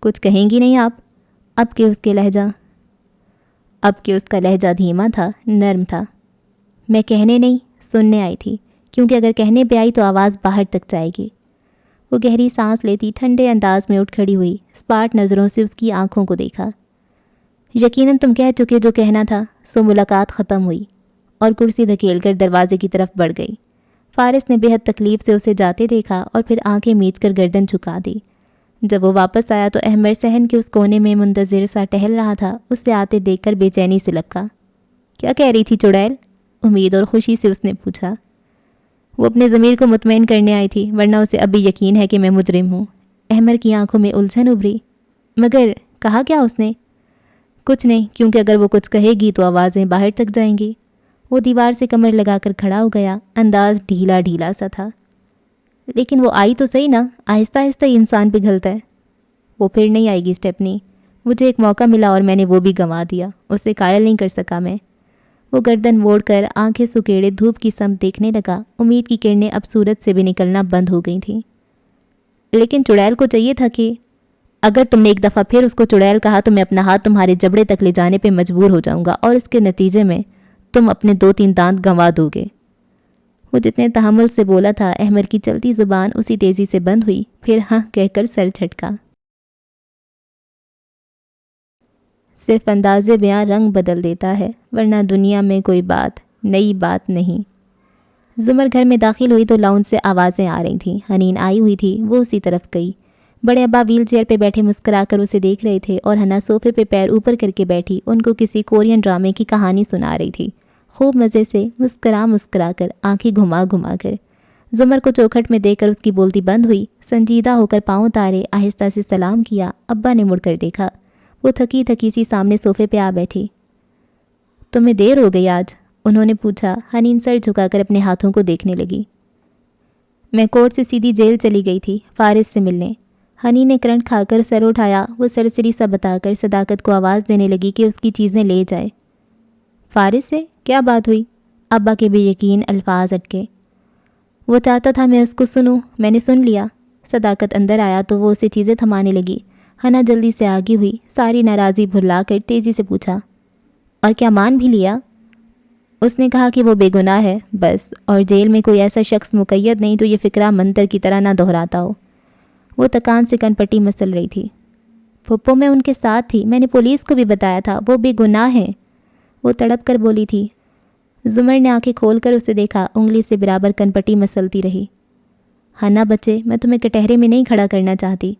کچھ کہیں گی نہیں آپ؟ اب کہ اس کا لہجہ دھیما تھا، نرم تھا۔ میں کہنے نہیں، سننے آئی تھی، کیونکہ اگر کہنے پہ آئی تو آواز باہر تک جائے گی۔ وہ گہری سانس لیتی ٹھنڈے انداز میں اٹھ کھڑی ہوئی، اسپاٹ نظروں سے اس کی آنکھوں کو دیکھا۔ یقیناً تم کہہ چکے جو کہنا تھا، سو ملاقات ختم ہوئی، اور کرسی دھکیل کر دروازے کی طرف بڑھ گئی۔ فارس نے بے حد تکلیف سے اسے جاتے دیکھا اور پھر آنکھیں میچ کر گردن جھکا دی۔ جب وہ واپس آیا تو احمر صحن کے اس کونے میں منتظر سا ٹہل رہا تھا، اسے آتے دیکھ کر بے چینی سے لپکا۔ کیا کہہ رہی تھی چڑیل؟ امید اور خوشی سے اس نے پوچھا۔ وہ اپنے ضمیر کو مطمئن کرنے آئی تھی، ورنہ اسے اب بھی یقین ہے کہ میں مجرم ہوں۔ احمر کی آنکھوں میں الجھن ابھری۔ مگر کہا کیا اس نے؟ کچھ نہیں، کیونکہ اگر وہ کچھ کہے گی تو آوازیں باہر تک جائیں گی۔ وہ دیوار سے کمر لگا کر کھڑا ہو گیا، انداز ڈھیلا ڈھیلا سا تھا۔ لیکن وہ آئی تو صحیح نا، آہستہ آہستہ ہی انسان پگھلتا ہے۔ وہ پھر نہیں آئے گی اسٹیپنی، مجھے ایک موقع ملا اور میں نے وہ بھی گنوا دیا، اسے قائل نہیں کر سکا میں۔ وہ گردن موڑ کر آنکھیں سکیڑے دھوپ کی سمت دیکھنے لگا۔ امید کی کرنیں اب صورت سے بھی نکلنا بند ہو گئی تھیں۔ لیکن چڑیل کو چاہیے تھا کہ اگر تم نے ایک دفعہ پھر اس کو چڑیل کہا تو میں اپنا ہاتھ تمہارے جبڑے تک لے جانے پہ مجبور ہو جاؤں گا، اور اس کے نتیجے میں تم اپنے 2-3 دانت گنوا دو گے۔ وہ جتنے تحمل سے بولا تھا، احمر کی چلتی زبان اسی تیزی سے بند ہوئی، پھر ہاں کہہ کر سر جھٹکا۔ صرف انداز بیاں رنگ بدل دیتا ہے، ورنہ دنیا میں کوئی بات نئی بات نہیں۔ زمر گھر میں داخل ہوئی تو لاؤنج سے آوازیں آ رہی تھیں۔ حنین آئی ہوئی تھی، وہ اسی طرف گئی۔ بڑے ابا ویل چیئر پہ بیٹھے مسکرا کر اسے دیکھ رہے تھے، اور ہنا صوفے پہ پیر اوپر کر کے بیٹھی ان کو کسی کورین ڈرامے کی کہانی سنا رہی تھی، خوب مزے سے مسکرا کر، آنکھیں گھما کر۔ زمر کو چوکھٹ میں دیکھ کر اس کی بولتی بند ہوئی۔ سنجیدہ ہو کر پاؤں اتارے، آہستہ سے سلام کیا۔ ابا نے مڑ کر دیکھا، وہ تھکی سی سامنے صوفے پہ آ بیٹھی۔ تمہیں دیر ہو گئی آج؟ انہوں نے پوچھا۔ حنین سر جھکا کر اپنے ہاتھوں کو دیکھنے لگی۔ میں کورٹ سے سیدھی جیل چلی گئی تھی، فارس سے ملنے۔ حنین نے کرنٹ کھا کر سر اٹھایا۔ وہ سرسری سا بتا کر صداقت کو آواز دینے لگی کہ اس کی چیزیں لے جائے۔ فارس سے کیا بات ہوئی؟ ابا کے بے یقین الفاظ اٹکے۔ وہ چاہتا تھا میں اس کو سنوں، میں نے سن لیا۔ صداقت اندر آیا تو وہ اسے چیزیں تھمانے لگی۔ ہنا جلدی سے آگے ہوئی، ساری ناراضی بھلا کر تیزی سے پوچھا، اور کیا مان بھی لیا؟ اس نے کہا کہ وہ بے گناہ ہے بس، اور جیل میں کوئی ایسا شخص مقید نہیں جو یہ فقرہ منتر کی طرح نہ دہراتا ہو۔ وہ تکان سے کن پٹی مسل رہی تھی۔ پھپھو میں ان کے ساتھ تھی، میں نے پولیس کو بھی بتایا تھا، وہ بے گناہ ہیں، وہ تڑپ کر بولی تھی۔ زمر نے آنکھیں کھول کر اسے دیکھا، انگلی سے برابر کن پٹی مسلتی رہی۔ ہنا بچے، میں تمہیں کٹہرے میں نہیں کھڑا کرنا چاہتی،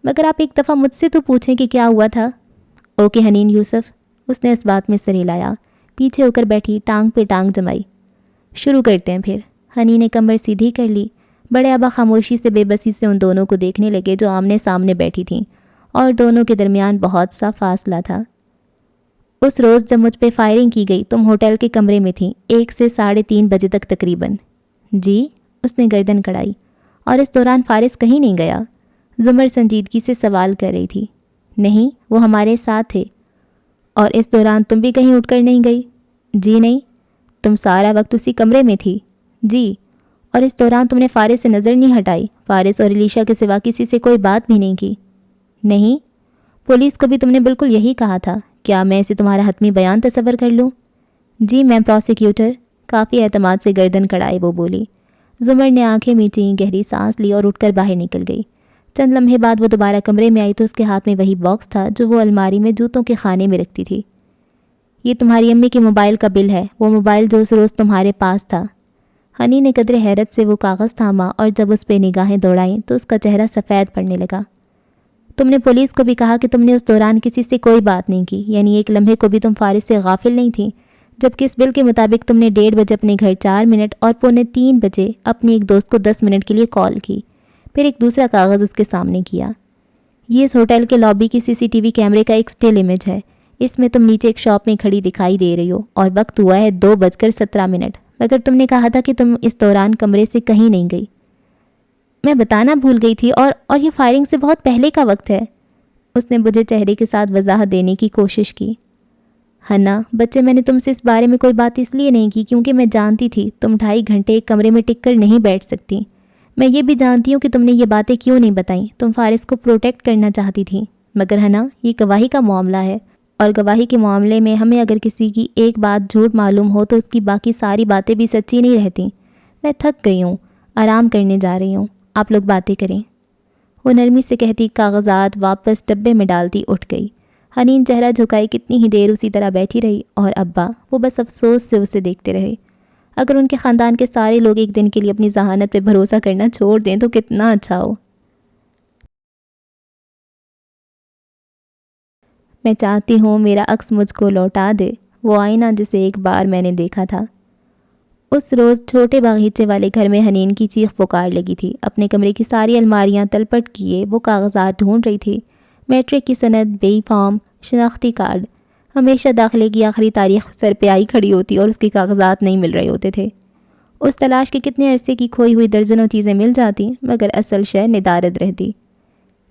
مگر آپ ایک دفعہ مجھ سے تو پوچھیں کہ کیا ہوا تھا۔ اوکے حنین یوسف، اس نے اس بات میں سر ہلایا، پیچھے ہو کر بیٹھی، ٹانگ پہ ٹانگ جمائی۔ شروع کرتے ہیں پھر۔ حنین نے کمر سیدھی کر لی۔ بڑے ابا خاموشی سے بے بسی سے ان دونوں کو دیکھنے لگے جو آمنے سامنے بیٹھی تھیں، اور دونوں کے درمیان بہت سا فاصلہ تھا۔ اس روز جب مجھ پہ فائرنگ کی گئی تم ہوٹل کے کمرے میں تھیں، 1 سے 3:30 بجے تک تقریباً۔ جی؟ اس نے گردن کڑائی۔ اور اس دوران فارس کہیں نہیں گیا؟ زمر سنجیدگی سے سوال کر رہی تھی۔ نہیں، وہ ہمارے ساتھ تھے۔ اور اس دوران تم بھی کہیں اٹھ کر نہیں گئی؟ جی نہیں۔ تم سارا وقت اسی کمرے میں تھی؟ جی۔ اور اس دوران تم نے فارس سے نظر نہیں ہٹائی؟ فارس اور علیشا کے سوا کسی سے کوئی بات بھی نہیں کی؟ نہیں۔ پولیس کو بھی تم نے بالکل یہی کہا تھا۔ کیا میں اسے تمہارا حتمی بیان تصور کر لوں؟ جی میم پروسیکیوٹر۔ کافی اعتماد سے گردن کڑائے وہ بولی۔ زمر نے آنکھیں میچیں، گہری سانس لی اور اٹھ کر باہر نکل گئی۔ چند لمحے بعد وہ دوبارہ کمرے میں آئی تو اس کے ہاتھ میں وہی باکس تھا جو وہ الماری میں جوتوں کے خانے میں رکھتی تھی۔ یہ تمہاری امی کے موبائل کا بل ہے، وہ موبائل جو اس روز تمہارے پاس تھا۔ ہنی نے قدرے حیرت سے وہ کاغذ تھاما اور جب اس پہ نگاہیں دوڑائیں تو اس کا چہرہ سفید پڑنے لگا۔ تم نے پولیس کو بھی کہا کہ تم نے اس دوران کسی سے کوئی بات نہیں کی، یعنی ایک لمحے کو بھی تم فارس سے غافل نہیں تھی، جبکہ اس بل کے مطابق تم نے 1:30 بجے اپنے گھر 4 منٹ اور 2:45 بجے اپنی ایک دوست کو 10 منٹ کے لیے کال کی۔ پھر ایک دوسرا کاغذ اس کے سامنے کیا۔ یہ اس ہوٹل کے لابی کی CCTV کیمرے کا ایک سٹل امیج ہے۔ اس میں تم نیچے ایک شاپ میں کھڑی دکھائی دے رہی ہو اور وقت ہوا ہے 2:17، مگر تم نے کہا تھا کہ تم اس دوران کمرے سے کہیں نہیں گئی۔ میں بتانا بھول گئی تھی اور یہ فائرنگ سے بہت پہلے کا وقت ہے۔ اس نے مجھے چہرے کے ساتھ وضاحت دینے کی کوشش کی۔ ہنا بچے، میں نے تم سے اس بارے میں کوئی بات اس لیے نہیں کی کیونکہ میں جانتی تھی تم 2.5 گھنٹے ایک کمرے میں ٹک کر نہیں بیٹھ سکتی۔ میں یہ بھی جانتی ہوں کہ تم نے یہ باتیں کیوں نہیں بتائیں، تم فارس کو پروٹیکٹ کرنا چاہتی تھی۔ مگر ہنا، یہ گواہی کا معاملہ ہے اور گواہی کے معاملے میں ہمیں اگر کسی کی ایک بات جھوٹ معلوم ہو تو اس کی باقی ساری باتیں بھی سچی نہیں رہتی۔ میں تھک گئی ہوں، آرام کرنے جا رہی ہوں، آپ لوگ باتیں کریں۔ وہ نرمی سے کہتی کاغذات واپس ڈبے میں ڈالتی اٹھ گئی۔ حنین چہرہ جھکائی کتنی ہی دیر اسی طرح بیٹھی رہی اور ابا وہ بس افسوس سے اسے دیکھتے رہے۔ اگر ان کے خاندان کے سارے لوگ ایک دن کے لیے اپنی ذہانت پہ بھروسہ کرنا چھوڑ دیں تو کتنا اچھا ہو۔ میں چاہتی ہوں میرا عکس مجھ کو لوٹا دے، وہ آئینہ جسے ایک بار میں نے دیکھا تھا۔ اس روز چھوٹے باغیچے والے گھر میں حنین کی چیخ پکار لگی تھی۔ اپنے کمرے کی ساری الماریاں تلپٹ کیے وہ کاغذات ڈھونڈ رہی تھی۔ میٹرک کی سند، بے فارم، شناختی کارڈ۔ ہمیشہ داخلے کی آخری تاریخ سر پہ آئی کھڑی ہوتی اور اس کے کاغذات نہیں مل رہے ہوتے تھے۔ اس تلاش کے کتنے عرصے کی کھوئی ہوئی درجنوں چیزیں مل جاتی مگر اصل شے ندارد رہتی۔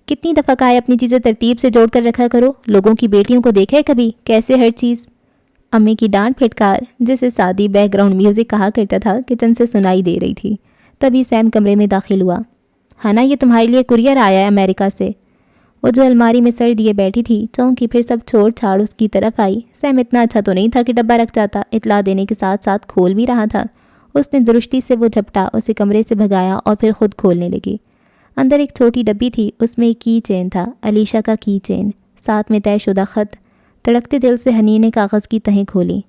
کتنی دفعہ کہا ہے اپنی چیزیں ترتیب سے جوڑ کر رکھا کرو، لوگوں کی بیٹیوں کو دیکھے کبھی کیسے ہر چیز۔ امی کی ڈانٹ پھٹکار جسے سادی بیک گراؤنڈ میوزک کہا کرتا تھا کچن سے سنائی دے رہی تھی۔ تبھی سیم کمرے میں داخل ہوا۔ ہانا یہ تمہارے لیے کورئر آیا ہے امریکہ سے۔ وہ جو الماری میں سر دیے بیٹھی تھی چونکی پھر سب چھوڑ چھاڑ اس کی طرف آئی۔ سیم اتنا اچھا تو نہیں تھا کہ ڈبہ رکھ جاتا، اطلاع دینے کے ساتھ ساتھ کھول بھی رہا تھا۔ اس نے درستی سے وہ جھپٹا، اسے کمرے سے بھگایا اور پھر خود کھولنے لگی۔ اندر ایک چھوٹی ڈبی تھی، اس میں ایک کی چین تھا، علیشا کا کی چین، ساتھ میں طے شدہ خط۔ تڑکتے دل سے حنین نے کاغذ کی تہیں کھولی۔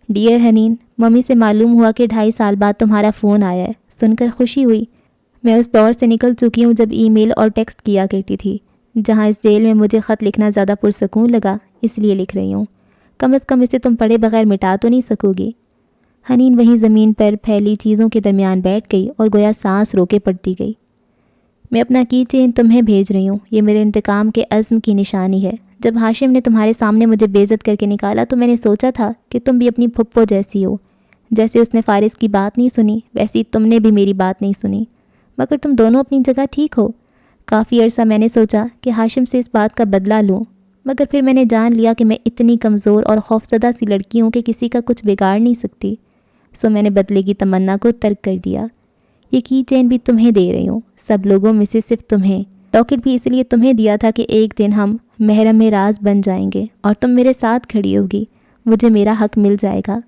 ڈیئر حنین، ممی سے معلوم ہوا کہ 2.5 سال بعد تمہارا فون آیا ہے، سن کر خوشی ہوئی۔ میں اس دور سے نکل چکی ہوں جب ای میل اور ٹیکسٹ کیا کرتی تھی، جہاں اس جیل میں مجھے خط لکھنا زیادہ پرسکون لگا، اس لیے لکھ رہی ہوں۔ کم از کم اسے تم پڑھے بغیر مٹا تو نہیں سکو گی۔ حنین وہیں زمین پر پھیلی چیزوں کے درمیان بیٹھ گئی اور گویا سانس روکے پڑتی گئی۔ میں اپنا کی چین تمہیں بھیج رہی ہوں، یہ میرے انتقام کے عزم کی نشانی ہے۔ جب ہاشم نے تمہارے سامنے مجھے بے عزت کر کے نکالا تو میں نے سوچا تھا کہ تم بھی اپنی پھپھو جیسی ہو۔ جیسے اس نے فارس کی بات نہیں سنی ویسی تم نے بھی میری بات نہیں سنی، مگر تم دونوں اپنی جگہ ٹھیک ہو۔ کافی عرصہ میں نے سوچا کہ ہاشم سے اس بات کا بدلہ لوں، مگر پھر میں نے جان لیا کہ میں اتنی کمزور اور خوفزدہ سی لڑکی ہوں کہ کسی کا کچھ بگاڑ نہیں سکتی، سو میں نے بدلے کی تمنا کو ترک کر دیا۔ یہ کی چین بھی تمہیں دے رہی ہوں، سب لوگوں میں سے صرف تمہیں۔ لاکٹ بھی اس لیے تمہیں دیا تھا کہ ایک دن ہم محرم راز بن جائیں گے اور تم میرے ساتھ کھڑی ہوگی، مجھے میرا حق مل جائے گا۔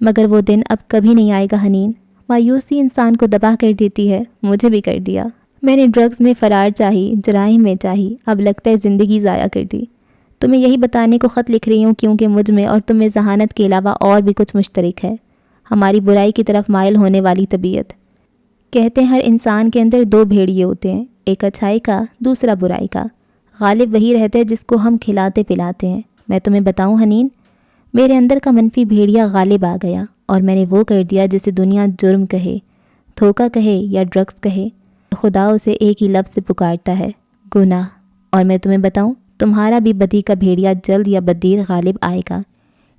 مگر وہ دن اب کبھی نہیں آئے گا حنین۔ مایوسی انسان کو دبا کر دیتی ہے، مجھے بھی کر دیا۔ میں نے ڈرگز میں فرار چاہی، جرائم میں چاہی، اب لگتا ہے زندگی ضائع کر دی۔ تمہیں یہی بتانے کو خط لکھ رہی ہوں کیونکہ مجھ میں اور تم میں ذہانت کے علاوہ اور بھی کچھ مشترک ہے، ہماری برائی کی طرف مائل ہونے والی طبیعت۔ کہتے ہیں ہر انسان کے اندر 2 بھیڑیے ہوتے ہیں، ایک اچھائی کا، دوسرا برائی کا۔ غالب وہی رہتا ہے جس کو ہم کھلاتے پلاتے ہیں۔ میں تمہیں بتاؤں حنین، میرے اندر کا منفی بھیڑیا غالب آ گیا اور میں نے وہ کر دیا جسے دنیا جرم کہے، دھوکہ کہے یا ڈرگز کہے، خدا اسے ایک ہی لفظ سے پکارتا ہے، گناہ۔ اور میں تمہیں بتاؤں تمہارا بھی بدی کا بھیڑیا جلد یا بدیر غالب آئے گا،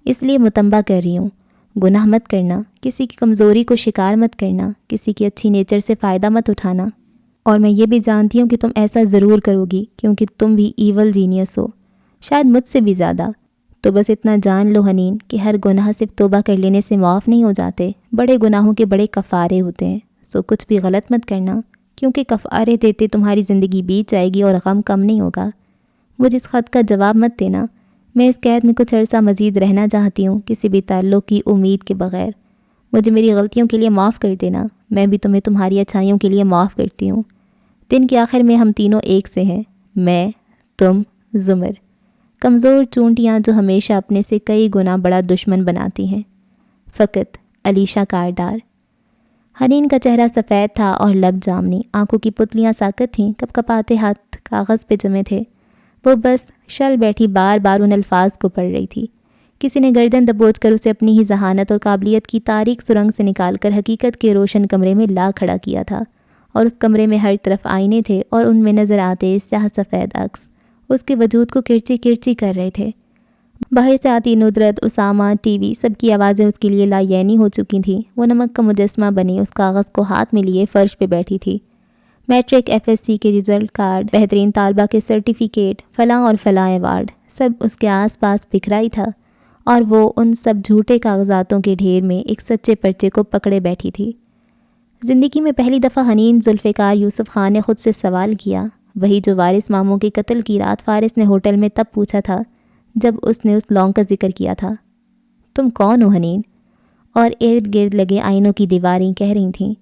اس لیے متنبہ کر رہی ہوں، گناہ مت کرنا، کسی کی کمزوری کو شکار مت کرنا، کسی کی اچھی نیچر سے فائدہ مت اٹھانا۔ اور میں یہ بھی جانتی ہوں کہ تم ایسا ضرور کرو گی کیونکہ تم بھی ایول جینیس ہو، شاید مجھ سے بھی زیادہ۔ تو بس اتنا جان لو حنین کہ ہر گناہ صرف توبہ کر لینے سے معاف نہیں ہو جاتے، بڑے گناہوں کے بڑے کفارے ہوتے ہیں۔ سو کچھ بھی غلط مت کرنا، کیونکہ کفارے دیتے تمہاری زندگی بیت جائے گی اور غم کم نہیں ہوگا۔ مجھے اس خط کا جواب مت دینا، میں اس قید میں کچھ عرصہ مزید رہنا چاہتی ہوں، کسی بھی تعلق کی امید کے بغیر۔ مجھے میری غلطیوں کے لیے معاف کر دینا، میں بھی تمہیں تمہاری اچھائیوں کے لیے معاف کرتی ہوں۔ دن کے آخر میں ہم تینوں ایک سے ہیں، میں، تم، زمر، کمزور چونٹیاں جو ہمیشہ اپنے سے کئی گنا بڑا دشمن بناتی ہیں۔ فقط علیشہ کاردار۔ حنین کا چہرہ سفید تھا اور لب جامنی، آنکھوں کی پتلیاں ساکت تھیں، کپ کپاتے ہاتھ کاغذ پہ جمے تھے۔ وہ بس شل بیٹھی بار بار ان الفاظ کو پڑھ رہی تھی۔ کسی نے گردن دبوچ کر اسے اپنی ہی ذہانت اور قابلیت کی تاریک سرنگ سے نکال کر حقیقت کے روشن کمرے میں لا کھڑا کیا تھا، اور اس کمرے میں ہر طرف آئینے تھے اور ان میں نظر آتے سیاہ سفید عکس اس کے وجود کو کرچی کرچی کر رہے تھے۔ باہر سے آتی ندرت، اسامہ، ٹی وی، سب کی آوازیں اس کے لیے لایعنی ہو چکی تھیں۔ وہ نمک کا مجسمہ بنی اس کاغذ کو ہاتھ میں لیے فرش پہ بیٹھی تھی۔ میٹرک، ایف ایس سی کے رزلٹ کارڈ، بہترین طالبہ کے سرٹیفکیٹ، فلاں اور فلاں ایوارڈ، سب اس کے آس پاس بکھرا ہی تھا، اور وہ ان سب جھوٹے کاغذاتوں کے ڈھیر میں ایک سچے پرچے کو پکڑے بیٹھی تھی۔ زندگی میں پہلی دفعہ حنین ذوالفقار یوسف خان نے خود سے سوال کیا، وہی جو وارث ماموں کے قتل کی رات فارس نے ہوٹل میں تب پوچھا تھا جب اس نے اس لونگ کا ذکر کیا تھا۔ تم کون ہو حنین؟ اور ارد گرد لگے آئینوں کی دیواریں کہہ رہی تھیں،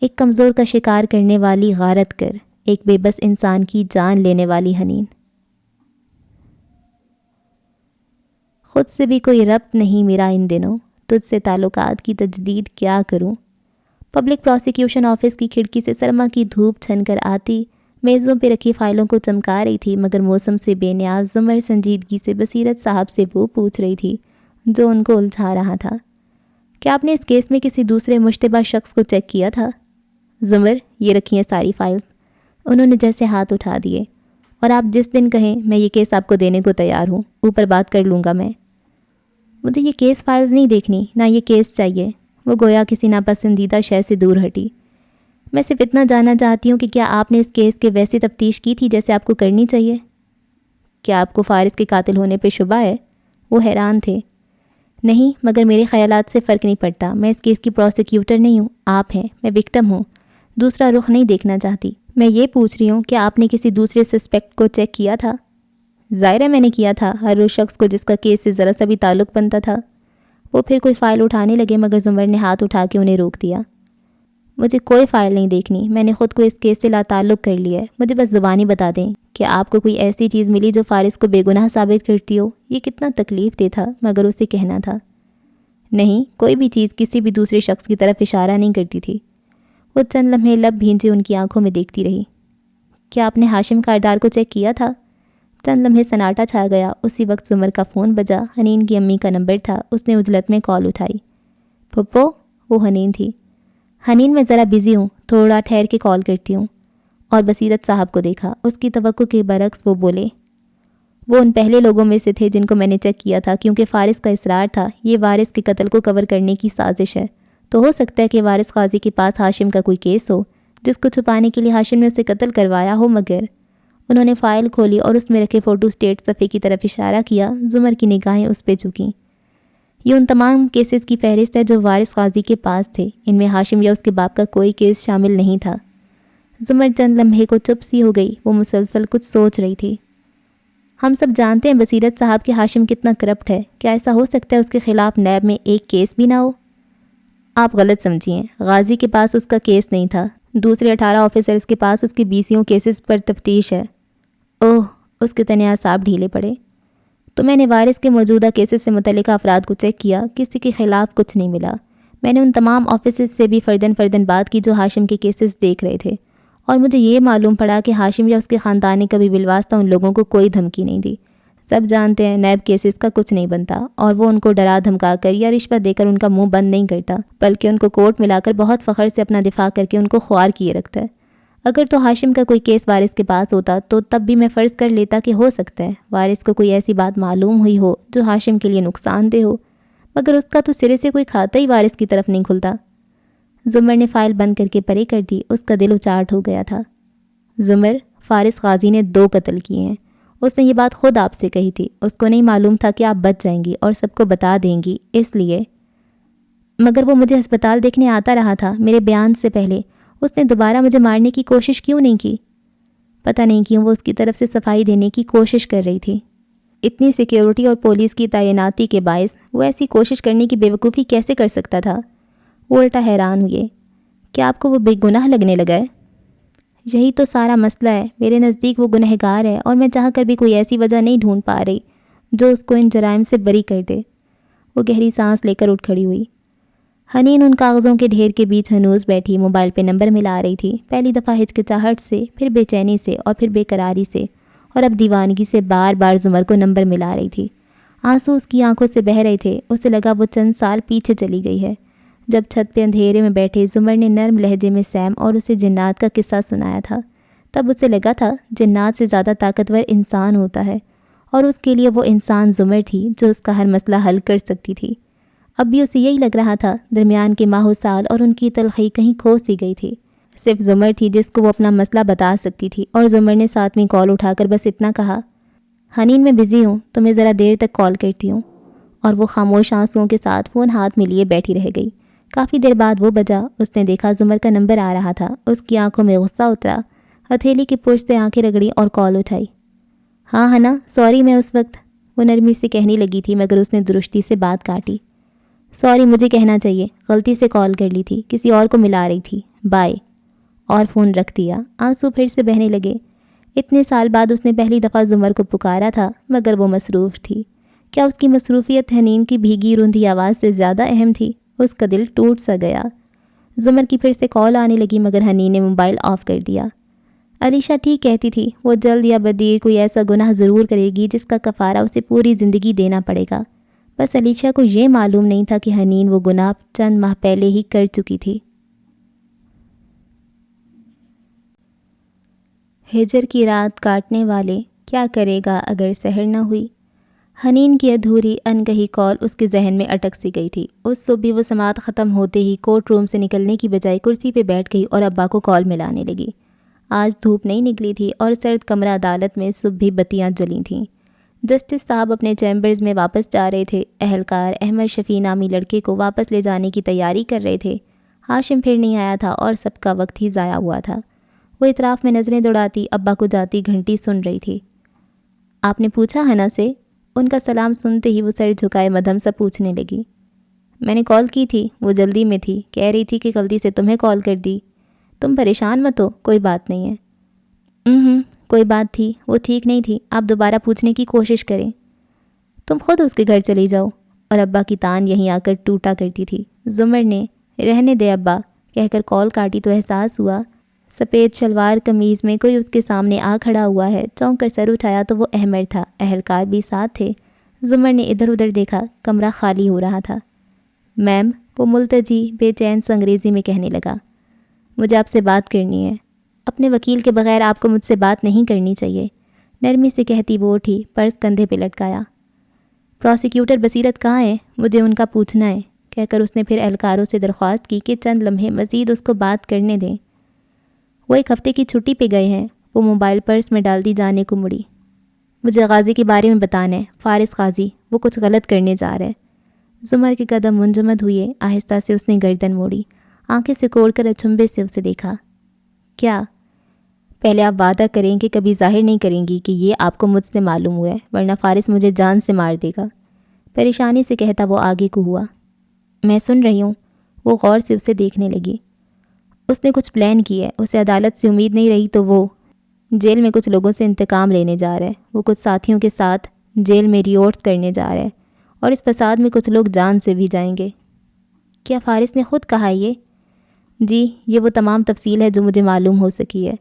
ایک کمزور کا شکار کرنے والی غارت کر، ایک بے بس انسان کی جان لینے والی حنین۔ خود سے بھی کوئی ربط نہیں میرا ان دنوں، تجھ سے تعلقات کی تجدید کیا کروں۔ پبلک پروسیکیوشن آفس کی کھڑکی سے سرما کی دھوپ چھن کر آتی میزوں پہ رکھی فائلوں کو چمکا رہی تھی، مگر موسم سے بے نیاز زمر سنجیدگی سے بصیرت صاحب سے وہ پوچھ رہی تھی جو ان کو الجھا رہا تھا، کیا آپ نے اس کیس میں کسی دوسرے مشتبہ شخص کو چیک کیا تھا؟ زمر، یہ رکھی ہیں ساری فائلز۔ انہوں نے جیسے ہاتھ اٹھا دیے، اور آپ جس دن کہیں میں یہ کیس آپ کو دینے کو تیار ہوں، اوپر بات کر لوں گا میں۔ مجھے یہ کیس فائلز نہیں دیکھنی، نہ یہ کیس چاہیے۔ وہ گویا کسی ناپسندیدہ شے سے دور ہٹی۔ میں صرف اتنا جاننا چاہتی ہوں کہ کیا آپ نے اس کیس کے ویسے تفتیش کی تھی جیسے آپ کو کرنی چاہیے؟ کیا آپ کو فارس کے قاتل ہونے پہ شبہ ہے؟ وہ حیران تھے۔ نہیں، مگر میرے خیالات سے فرق نہیں پڑتا، میں اس کیس کی پروسیکیوٹر نہیں ہوں، آپ ہیں، میں وکٹم ہوں، دوسرا رخ نہیں دیکھنا چاہتی۔ میں یہ پوچھ رہی ہوں کہ آپ نے کسی دوسرے سسپیکٹ کو چیک کیا تھا؟ ظاہر ہے میں نے کیا تھا، ہر اس شخص کو جس کا کیس سے ذرا سا بھی تعلق بنتا تھا۔ وہ پھر کوئی فائل اٹھانے لگے، مگر زمر نے ہاتھ اٹھا کے انہیں روک دیا۔ مجھے کوئی فائل نہیں دیکھنی، میں نے خود کو اس کیس سے لا تعلق کر لیا ہے، مجھے بس زبانی بتا دیں کہ آپ کو کوئی ایسی چیز ملی جو فارس کو بے گناہ ثابت کرتی ہو۔ یہ کتنا تکلیف دہ تھا، مگر اسے کہنا تھا۔ نہیں، کوئی بھی چیز کسی بھی دوسرے شخص کی طرف اشارہ نہیں کرتی تھی۔ وہ چند لمحے لب بھینجے ان کی آنکھوں میں دیکھتی رہی۔ کیا آپ نے ہاشم کاردار کو چیک کیا تھا؟ چند لمحے سناٹا چھا گیا۔ اسی وقت زمر کا فون بجا، حنین کی امی کا نمبر تھا۔ اس نے عجلت میں کال اٹھائی۔ پھپھو، وہ حنین تھی۔ حنین، میں ذرا بزی ہوں، تھوڑا ٹھہر کے کال کرتی ہوں۔ اور بصیرت صاحب کو دیکھا، اس کی توقع کے برعکس وہ بولے، وہ ان پہلے لوگوں میں سے تھے جن کو میں نے چیک کیا تھا، کیونکہ فارس کا اصرار تھا یہ وارث کے قتل کو کور کرنے کی سازش ہے۔ تو ہو سکتا ہے کہ وارث قاضی کے پاس ہاشم کا کوئی کیس ہو جس کو چھپانے کے لیے ہاشم نے اسے قتل کروایا ہو۔ مگر انہوں نے فائل کھولی اور اس میں رکھے فوٹو سٹیٹ صفحے کی طرف اشارہ کیا۔ زمر کی نگاہیں اس پہ جھکیں۔ یہ ان تمام کیسز کی فہرست ہے جو وارث قاضی کے پاس تھے، ان میں ہاشم یا اس کے باپ کا کوئی کیس شامل نہیں تھا۔ زمر چند لمحے کو چپ سی ہو گئی، وہ مسلسل کچھ سوچ رہی تھی۔ ہم سب جانتے ہیں بصیرت صاحب کہ ہاشم کتنا کرپٹ ہے، کیا ایسا ہو سکتا ہے اس کے خلاف نیب میں ایک کیس بھی نہ ہو؟ آپ غلط سمجھیے، غازی کے پاس اس کا کیس نہیں تھا، دوسرے 18 آفیسرز کے پاس اس کے 20 کیسز پر تفتیش ہے۔ اوہ، اس کے تنیا اعصاب ڈھیلے پڑے۔ تو میں نے وارث کے موجودہ کیسز سے متعلقہ افراد کو چیک کیا، کسی کے خلاف کچھ نہیں ملا۔ میں نے ان تمام آفیسز سے بھی فردن بات کی جو ہاشم کے کیسز دیکھ رہے تھے، اور مجھے یہ معلوم پڑا کہ ہاشم یا اس کے خاندان نے کبھی بالواسطہ ان لوگوں کو کوئی دھمکی نہیں دی۔ سب جانتے ہیں نیب کیسز کا کچھ نہیں بنتا، اور وہ ان کو ڈرا دھمکا کر یا رشوت دے کر ان کا منہ بند نہیں کرتا، بلکہ ان کو کورٹ میں لا کر بہت فخر سے اپنا دفاع کر کے ان کو خوار کیے رکھتا ہے۔ اگر تو ہاشم کا کوئی کیس وارث کے پاس ہوتا تو تب بھی میں فرض کر لیتا کہ ہو سکتا ہے وارث کو کوئی ایسی بات معلوم ہوئی ہو جو ہاشم کے لیے نقصان دہ ہو، مگر اس کا تو سرے سے کوئی کھاتا ہی وارث کی طرف نہیں کھلتا۔ زمر نے فائل بند کر کے پرے کر دی۔ اس کا دل اچاٹ ہو گیا تھا۔ زمر، فارس غازی نے 2 قتل کیے ہیں۔ اس نے یہ بات خود آپ سے کہی تھی۔ اس کو نہیں معلوم تھا کہ آپ بچ جائیں گی اور سب کو بتا دیں گی، اس لیے۔ مگر وہ مجھے ہسپتال دیکھنے آتا رہا تھا میرے بیان سے پہلے۔ اس نے دوبارہ مجھے مارنے کی کوشش کیوں نہیں کی؟ پتہ نہیں کیوں وہ اس کی طرف سے صفائی دینے کی کوشش کر رہی تھی۔ اتنی سیکیورٹی اور پولیس کی تعیناتی کے باعث وہ ایسی کوشش کرنے کی بیوقوفی کیسے کر سکتا تھا؟ وہ الٹا حیران ہوئے۔ کیا آپ کو وہ بے گناہ لگنے لگا ہے؟ یہی تو سارا مسئلہ ہے۔ میرے نزدیک وہ گنہگار ہے اور میں چاہ کر بھی کوئی ایسی وجہ نہیں ڈھونڈ پا رہی جو اس کو ان جرائم سے بری کر دے۔ وہ گہری سانس لے کر اٹھ کھڑی ہوئی۔ حنین ان کاغذوں کے ڈھیر کے بیچ ہنوز بیٹھی موبائل پہ نمبر ملا رہی تھی، پہلی دفعہ ہچکچاہٹ سے، پھر بے چینی سے اور پھر بے قراری سے، اور اب دیوانگی سے بار بار زمر کو نمبر ملا رہی تھی۔ آنسو اس کی آنکھوں سے بہہ رہے تھے۔ اسے لگا وہ چند سال پیچھے چلی گئی ہے، جب چھت پہ اندھیرے میں بیٹھے زمر نے نرم لہجے میں سیم اور اسے جنات کا قصہ سنایا تھا۔ تب اسے لگا تھا جنات سے زیادہ طاقتور انسان ہوتا ہے، اور اس کے لیے وہ انسان زمر تھی جو اس کا ہر مسئلہ حل کر سکتی تھی۔ اب بھی اسے یہی لگ رہا تھا۔ درمیان کے ماہ و سال اور ان کی تلخی کہیں کھو سی گئی تھی۔ صرف زمر تھی جس کو وہ اپنا مسئلہ بتا سکتی تھی، اور زمر نے 7ویں کال اٹھا کر بس اتنا کہا، حنین میں بزی ہوں، تمہیں ذرا دیر تک کال کرتی ہوں۔ اور وہ خاموش آنسوؤں کے ساتھ فون ہاتھ میں لیے بیٹھی رہ گئی۔ کافی دیر بعد وہ بجا۔ اس نے دیکھا زمر کا نمبر آ رہا تھا۔ اس کی آنکھوں میں غصہ اترا۔ ہتھیلی کی پشت سے آنکھیں رگڑی اور کال اٹھائی۔ ہاں ہنا، سوری، میں اس وقت، وہ نرمی سے کہنے لگی تھی مگر اس نے درستی سے بات کاٹی۔ سوری مجھے کہنا چاہیے، غلطی سے کال کر لی تھی، کسی اور کو ملا رہی تھی، بائے، اور فون رکھ دیا۔ آنسو پھر سے بہنے لگے۔ اتنے سال بعد اس نے پہلی دفعہ زمر کو پکارا تھا مگر وہ مصروف تھی۔ کیا اس کی مصروفیت حنین کی بھیگی روندھی آواز سے زیادہ اہم تھی؟ اس کا دل ٹوٹ سا گیا۔ زمر کی پھر سے کال آنے لگی مگر حنین نے موبائل آف کر دیا۔ علیشہ ٹھیک کہتی تھی، وہ جلد یا بدیر کوئی ایسا گناہ ضرور کرے گی جس کا کفارہ اسے پوری زندگی دینا پڑے گا۔ بس علیشہ کو یہ معلوم نہیں تھا کہ حنین وہ گناہ چند ماہ پہلے ہی کر چکی تھی۔ ہجر کی رات کاٹنے والے، کیا کرے گا اگر سحر نہ ہوئی؟ حنین کی ادھوری انکہی کال اس کے ذہن میں اٹک سی گئی تھی۔ اس صبح بھی وہ سماعت ختم ہوتے ہی کورٹ روم سے نکلنے کی بجائے کرسی پہ بیٹھ گئی اور ابا کو کال ملانے لگی۔ آج دھوپ نہیں نکلی تھی اور سرد کمرہ عدالت میں صبح بھی بتیاں جلی تھیں۔ جسٹس صاحب اپنے چیمبرز میں واپس جا رہے تھے۔ اہلکار احمد شفیع نامی لڑکے کو واپس لے جانے کی تیاری کر رہے تھے۔ ہاشم پھر نہیں آیا تھا اور سب کا وقت ہی ضائع ہوا تھا۔ وہ اطراف میں نظریں دوڑاتی ابا کو جاتی گھنٹی سن رہی تھی۔ آپ نے پوچھا ہنا سے؟ ان کا سلام سنتے ہی وہ سر جھکائے مدھم سا پوچھنے لگی۔ میں نے کال کی تھی، وہ جلدی میں تھی، کہہ رہی تھی کہ غلطی سے تمہیں کال کر دی۔ تم پریشان مت ہو، کوئی بات نہیں ہے۔ کوئی بات تھی، وہ ٹھیک نہیں تھی، آپ دوبارہ پوچھنے کی کوشش کریں۔ تم خود اس کے گھر چلی جاؤ۔ اور ابا کی تان یہیں آ کر ٹوٹا کرتی تھی۔ زمر نے رہنے دے ابا کہہ کر کال کاٹی تو احساس ہوا سفید شلوار قمیض میں کوئی اس کے سامنے آ کھڑا ہوا ہے۔ چونک کر سر اٹھایا تو وہ احمر تھا۔ اہلکار بھی ساتھ تھے۔ زمر نے ادھر ادھر دیکھا، کمرہ خالی ہو رہا تھا۔ میم، وہ ملتجی بے چین سے انگریزی میں کہنے لگا، مجھے آپ سے بات کرنی ہے۔ اپنے وکیل کے بغیر آپ کو مجھ سے بات نہیں کرنی چاہیے، نرمی سے کہتی وہ اٹھی، پرس کندھے پہ لٹکایا۔ پروسیکیوٹر بصیرت کہاں ہے؟ مجھے ان کا پوچھنا ہے، کہہ کر اس نے پھر اہلکاروں سے درخواست کی کہ چند لمحے مزید اس کو بات کرنے دیں۔ وہ 1 ہفتے کی چھٹی پہ گئے ہیں۔ وہ موبائل پرس میں ڈالتی جانے کو مڑی۔ مجھے غازی کے بارے میں بتانا ہے، فارس غازی، وہ کچھ غلط کرنے جا رہا ہے۔ زمر کے قدم منجمد ہوئے۔ آہستہ سے اس نے گردن موڑی، آنکھیں سکوڑ کر اچنبے سے اسے دیکھا۔ کیا؟ پہلے آپ وعدہ کریں کہ کبھی ظاہر نہیں کریں گی کہ یہ آپ کو مجھ سے معلوم ہوا ہے، ورنہ فارس مجھے جان سے مار دے گا۔ پریشانی سے کہتا وہ آگے کو ہوا۔ میں سن رہی ہوں۔ وہ غور سے اسے دیکھنے لگی۔ اس نے کچھ پلان کی ہے، اسے عدالت سے امید نہیں رہی تو وہ جیل میں کچھ لوگوں سے انتقام لینے جا رہا ہے۔ وہ کچھ ساتھیوں کے ساتھ جیل میں ریورٹس کرنے جا رہا ہے، اور اس فساد میں کچھ لوگ جان سے بھی جائیں گے۔ کیا فارس نے خود کہا یہ؟ جی، یہ وہ تمام تفصیل ہے جو مجھے معلوم ہو سکی ہے۔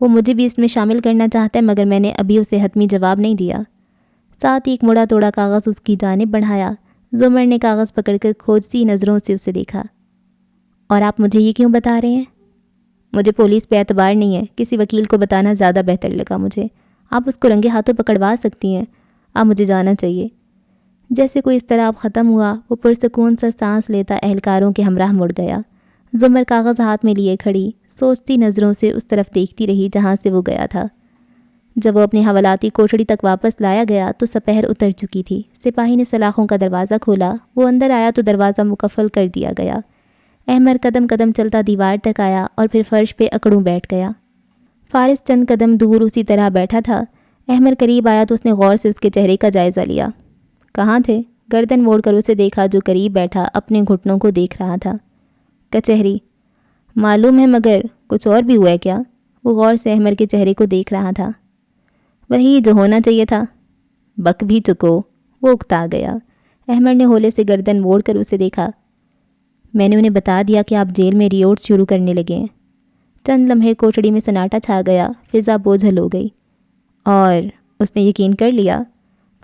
وہ مجھے بھی اس میں شامل کرنا چاہتا ہے مگر میں نے ابھی اسے حتمی جواب نہیں دیا۔ ساتھ ہی ایک مڑا توڑا کاغذ اس کی جانب بڑھایا۔ زمر نے کاغذ پکڑ کر کھوجتی نظروں سے اسے دیکھا۔ اور آپ مجھے یہ کیوں بتا رہے ہیں؟ مجھے پولیس پہ اعتبار نہیں ہے، کسی وکیل کو بتانا زیادہ بہتر لگا مجھے۔ آپ اس کو رنگے ہاتھوں پکڑوا سکتی ہیں۔ اب مجھے جانا چاہیے۔ جیسے کوئی اس طرح اب ختم ہوا، وہ پرسکون سا سانس لیتا اہلکاروں کے ہمراہ مڑ گیا۔ زمر کاغذ ہاتھ میں لیے کھڑی سوچتی نظروں سے اس طرف دیکھتی رہی جہاں سے وہ گیا تھا۔ جب وہ اپنی حوالاتی کوٹھڑی تک واپس لایا گیا تو سپہر اتر چکی تھی۔ سپاہی نے سلاخوں کا دروازہ کھولا، وہ اندر آیا تو دروازہ مقفل کر دیا گیا۔ احمد قدم قدم چلتا دیوار تک آیا اور پھر فرش پہ اکڑوں بیٹھ گیا۔ فارس چند قدم دور اسی طرح بیٹھا تھا۔ احمد قریب آیا تو اس نے غور سے اس کے چہرے کا جائزہ لیا۔ کہاں تھے؟ گردن موڑ کر اسے دیکھا جو قریب بیٹھا اپنے گھٹنوں کو دیکھ رہا تھا۔ کچہری۔ معلوم ہے، مگر کچھ اور بھی ہوا ہے کیا؟ وہ غور سے احمد کے چہرے کو دیکھ رہا تھا۔ وہی جو ہونا چاہیے تھا۔ بک بھی چکو، وہ اکتا گیا۔ احمد نے ہولے سے گردن موڑ کر اسے دیکھا۔ میں نے انہیں بتا دیا کہ آپ جیل میں ریورس شروع کرنے لگے ہیں۔ چند لمحے کوٹڑی میں سناٹا چھا گیا، فضا بوجھل ہو گئی۔ اور اس نے یقین کر لیا؟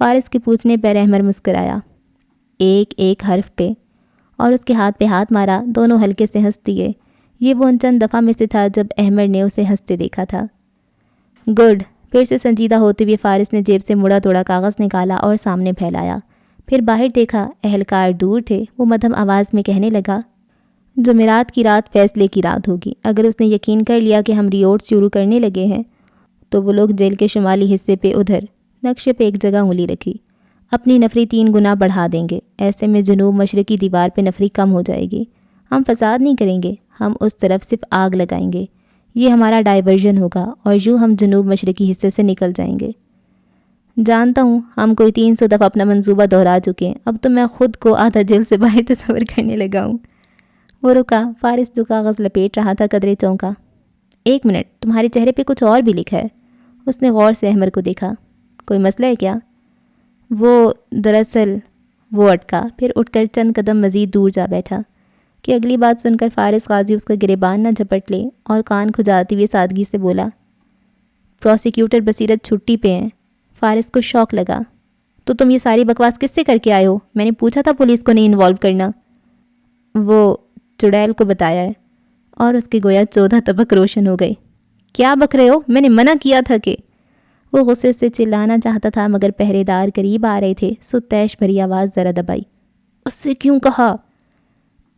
فارس کے پوچھنے پر احمد مسکرایا، ایک ایک حرف پہ، اور اس کے ہاتھ پہ ہاتھ مارا۔ دونوں ہلکے سے ہنس دیے۔ یہ وہ ان چند دفعہ میں سے تھا جب احمد نے اسے ہنستے دیکھا تھا۔ گڈ۔ پھر سے سنجیدہ ہوتے ہوئے فارس نے جیب سے مڑا توڑا کاغذ نکالا اور سامنے پھیلایا۔ پھر باہر دیکھا، اہلکار دور تھے۔ وہ مدھم آواز میں کہنے لگا، جمعرات کی رات فیصلے کی رات ہوگی۔ اگر اس نے یقین کر لیا کہ ہم ریورس شروع کرنے لگے ہیں تو وہ لوگ جیل کے شمالی حصے پہ ادھر نقشے پہ ایک جگہ انگلی رکھی، اپنی نفری 3 گنا بڑھا دیں گے۔ ایسے میں جنوب مشرقی دیوار پہ نفری کم ہو جائے گی۔ ہم فساد نہیں کریں گے، ہم اس طرف صرف آگ لگائیں گے۔ یہ ہمارا ڈائیورژن ہوگا اور یوں ہم جنوب مشرقی حصے سے نکل جائیں گے۔ جانتا ہوں ہم کوئی 300 دفعہ اپنا منصوبہ دہرا چکے ہیں، اب تو میں خود کو آدھا جیل سے باہر تصور کرنے لگا ہوں۔ وہ رکا۔ فارس جو کاغذ لپیٹ رہا تھا قدرے چونکا۔ 1 منٹ، تمہارے چہرے پہ کچھ اور بھی لکھا ہے۔ اس نے غور سے احمد کو دیکھا۔ کوئی مسئلہ ہے کیا؟ دراصل وہ اٹکا، پھر اٹھ کر چند قدم مزید دور جا بیٹھا کہ اگلی بات سن کر فارس غازی اس کا گریبان نہ جھپٹ لے، اور کان کھجاتی ہوئے سادگی سے بولا، پروسیکیوٹر بصیرت چھٹی پہ ہیں۔ فارس کو شوق لگا۔ تو تم یہ ساری بکواس کس سے کر کے آئے ہو؟ میں نے پوچھا تھا پولیس کو نہیں انوالو کرنا۔ وہ چڑیل کو بتایا ہے۔ اور اس کے گویا 14 طبق روشن ہو گئے۔ کیا بک رہے ہو؟ میں نے منع کیا تھا کہ… وہ غصے سے چلانا چاہتا تھا مگر پہرے دار قریب آ رہے تھے، سو تیش بھری آواز ذرا دبائی۔ اس سے کیوں کہا؟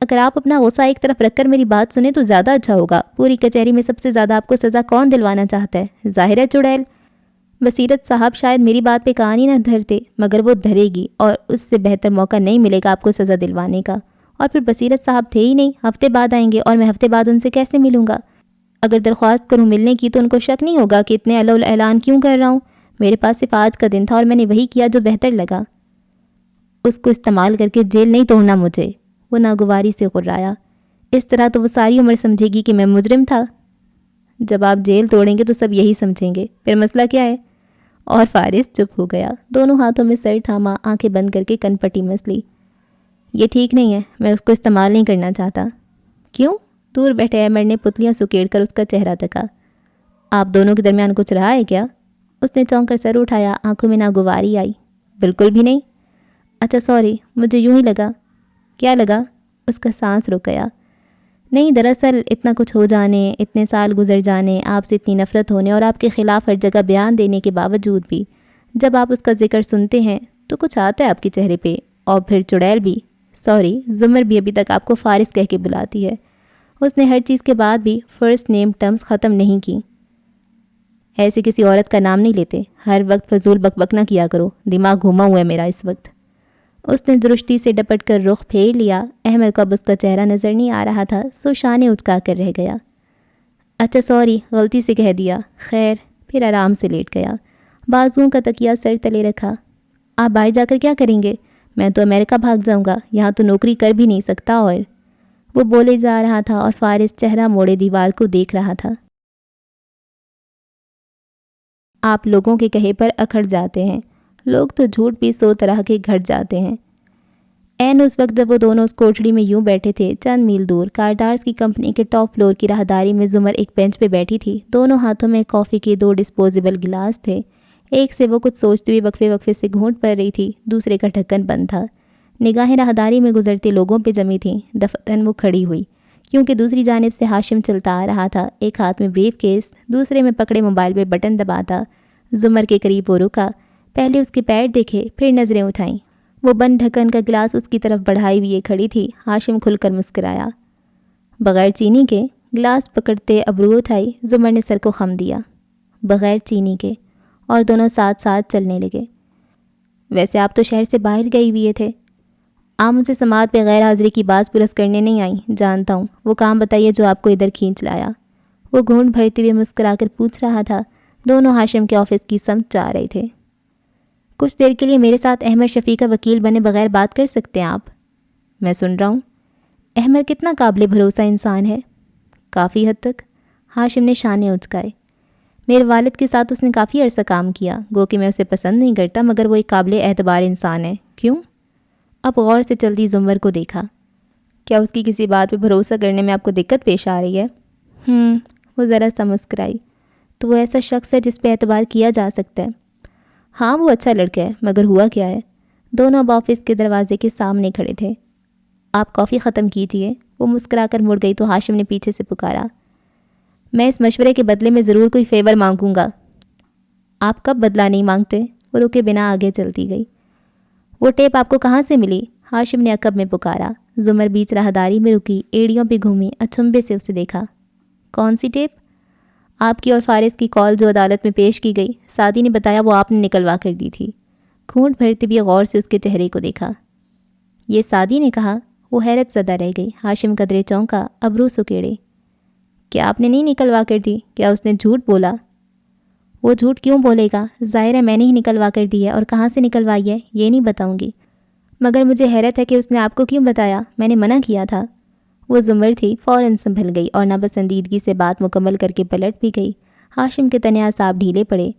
اگر آپ اپنا غصہ ایک طرف رکھ کر میری بات سنیں تو زیادہ اچھا ہوگا۔ پوری کچہری میں سب سے زیادہ آپ کو سزا کون دلوانا چاہتا ہے؟ ظاہر ہے چڑیل۔ بصیرت صاحب شاید میری بات پہ کان ہی نہ دھرتے، مگر وہ دھرے گی، اور اس سے بہتر موقع نہیں ملے گا آپ کو سزا دلوانے کا۔ اور پھر بصیرت صاحب تھے ہی نہیں، ہفتے بعد آئیں گے، اور میں ہفتے بعد ان سے کیسے ملوں گا؟ اگر درخواست کروں ملنے کی تو ان کو شک نہیں ہوگا کہ اتنے اعلان کیوں کر رہا ہوں؟ میرے پاس صرف آج کا دن تھا اور میں نے وہی کیا جو بہتر لگا۔ اس کو استعمال کر کے جیل نہیں توڑنا مجھے، وہ ناگواری سے غرایا۔ اس طرح تو وہ ساری عمر سمجھے گی کہ میں مجرم تھا۔ جب آپ جیل توڑیں گے تو سب یہی سمجھیں گے، پھر مسئلہ کیا ہے؟ اور فارس چپ ہو گیا، دونوں ہاتھوں میں سر تھاما، آنکھیں بند کر کے کن پٹی مس لی۔ یہ ٹھیک نہیں ہے، میں اس کو استعمال نہیں کرنا چاہتا۔ کیوں؟ دور بیٹھے احمد نے پتلیاں سکیڑ کر اس کا چہرہ تکا۔ آپ دونوں کے درمیان کچھ رہا ہے کیا؟ اس نے چونک کر سر اٹھایا، آنکھوں میں ناگواری آئی۔ بالکل بھی نہیں۔ اچھا سوری، مجھے یوں ہی لگا۔ کیا لگا؟ اس کا سانس رک گیا۔ نہیں، دراصل اتنا کچھ ہو جانے، اتنے سال گزر جانے، آپ سے اتنی نفرت ہونے اور آپ کے خلاف ہر جگہ بیان دینے کے باوجود بھی جب آپ اس کا ذکر سنتے ہیں تو کچھ آتا ہے آپ کے چہرے پہ۔ اور پھر چڑیل بھی، سوری، زمر بھی ابھی تک آپ کو فارس کہہ کے بلاتی ہے۔ اس نے ہر چیز کے بعد بھی فرسٹ نیم ٹرمز ختم نہیں کی۔ ایسے کسی عورت کا نام نہیں لیتے۔ ہر وقت فضول بک بک نہ کیا کرو، دماغ گھوما ہوا ہے میرا اس وقت۔ اس نے درشتی سے ڈپٹ کر رخ پھیر لیا۔ احمد کو اب اس کا چہرہ نظر نہیں آ رہا تھا، سو شانے اچکا کر رہ گیا۔ اچھا سوری، غلطی سے کہہ دیا۔ خیر، پھر آرام سے لیٹ گیا، بازوؤں کا تکیہ سر تلے رکھا۔ آپ باہر جا کر کیا کریں گے؟ میں تو امریکہ بھاگ جاؤں گا، یہاں تو نوکری کر بھی نہیں سکتا۔ اور وہ بولے جا رہا تھا اور فارس چہرہ موڑے دیوار کو دیکھ رہا تھا۔ آپ لوگوں کے کہے پر اکھڑ جاتے ہیں، لوگ تو جھوٹ بھی 100 طرح کے گھٹ جاتے ہیں۔ عین اس وقت جب وہ دونوں اس کوٹھڑی میں یوں بیٹھے تھے، چند میل دور کاردارز کی کمپنی کے ٹاپ فلور کی راہداری میں زمر ایک بینچ پہ بیٹھی تھی۔ دونوں ہاتھوں میں کافی کے 2 ڈسپوزیبل گلاس تھے۔ ایک سے وہ کچھ سوچتے ہوئے وقفے وقفے سے گھونٹ پڑ رہی تھی، دوسرے کا ڈھکن بند تھا۔ نگاہیں راہداری میں گزرتے لوگوں پہ جمی تھیں۔ دفتن وہ کھڑی ہوئی، کیونکہ دوسری جانب سے ہاشم چلتا آ رہا تھا، ایک ہاتھ میں بریف کیس، دوسرے میں پکڑے موبائل پہ بٹن دباتا۔ زمر کے قریب وہ رکا، پہلے اس کے پیر دیکھے، پھر نظریں اٹھائیں۔ وہ بند ڈھکن کا گلاس اس کی طرف بڑھائی ہوئی کھڑی تھی۔ ہاشم کھل کر مسکرایا۔ بغیر چینی کے گلاس پکڑتے ابرو اٹھائی زمر نے سر کو خم دیا۔ بغیر چینی کے، اور دونوں ساتھ ساتھ چلنے لگے۔ ویسے آپ تو شہر سے باہر گئے ہوئے تھے۔ آپ مجھ سے سماعت پہ غیر حاضری کی باز پرس کرنے نہیں آئیں، جانتا ہوں۔ وہ کام بتائیے جو آپ کو ادھر کھینچ لایا۔ وہ گھونٹ بھرتے ہوئے مسکرا کر پوچھ رہا تھا۔ دونوں ہاشم کے آفس کی سمت جا رہے تھے۔ کچھ دیر کے لیے میرے ساتھ احمد شفیع کا وکیل بنے بغیر بات کر سکتے ہیں آپ؟ میں سن رہا ہوں۔ احمد کتنا قابل بھروسہ انسان ہے؟ کافی حد تک۔ ہاشم نے شانے اچکائے۔ میرے والد کے ساتھ اس نے کافی عرصہ کام کیا، گو کہ میں اسے پسند نہیں کرتا، مگر وہ ایک قابل اعتبار انسان ہے۔ کیوں؟ اب غور سے چلتی زمر کو دیکھا۔ کیا اس کی کسی بات پہ بھروسہ کرنے میں آپ کو دقت پیش آ رہی ہے؟ وہ ذرا سا مسکرائی۔ تو وہ ایسا شخص ہے جس پہ اعتبار کیا جا سکتا ہے؟ ہاں، وہ اچھا لڑکا ہے، مگر ہوا کیا ہے؟ دونوں اب آفس کے دروازے کے سامنے کھڑے تھے۔ آپ کافی ختم کیجئے۔ وہ مسکرا کر مڑ گئی تو ہاشم نے پیچھے سے پکارا۔ میں اس مشورے کے بدلے میں ضرور کوئی فیور مانگوں گا۔ آپ کب بدلہ نہیں مانگتے؟ وہ رکے بنا آگے چلتی گئی۔ وہ ٹیپ آپ کو کہاں سے ملی؟ ہاشم نے عقب میں پکارا۔ زمر بیچ راہداری میں رکی، ایڑیوں پہ گھومی، اچنبھے سے اسے دیکھا۔ کون سی ٹیپ؟ آپ کی اور فارس کی کال جو عدالت میں پیش کی گئی۔ سعدی نے بتایا وہ آپ نے نکلوا کر دی تھی۔ گھونٹ بھرتے بھی غور سے اس کے چہرے کو دیکھا۔ یہ سعدی نے کہا؟ وہ حیرت زدہ رہ گئی۔ ہاشم قدرے چونکا، ابرو سکیڑے۔ کیا آپ نے نہیں نکلوا کر دی؟ کیا اس نے جھوٹ بولا؟ وہ جھوٹ کیوں بولے گا؟ ظاہر ہے میں نے ہی نکلوا کر دی ہے، اور کہاں سے نکلوائی ہے یہ نہیں بتاؤں گی، مگر مجھے حیرت ہے کہ اس نے آپ کو کیوں بتایا؟ میں نے منع کیا تھا۔ وہ زمر تھی، فوراً سنبھل گئی اور ناپسندیدگی سے بات مکمل کر کے پلٹ بھی گئی۔ ہاشم کے تنے اعصاب ڈھیلے پڑے۔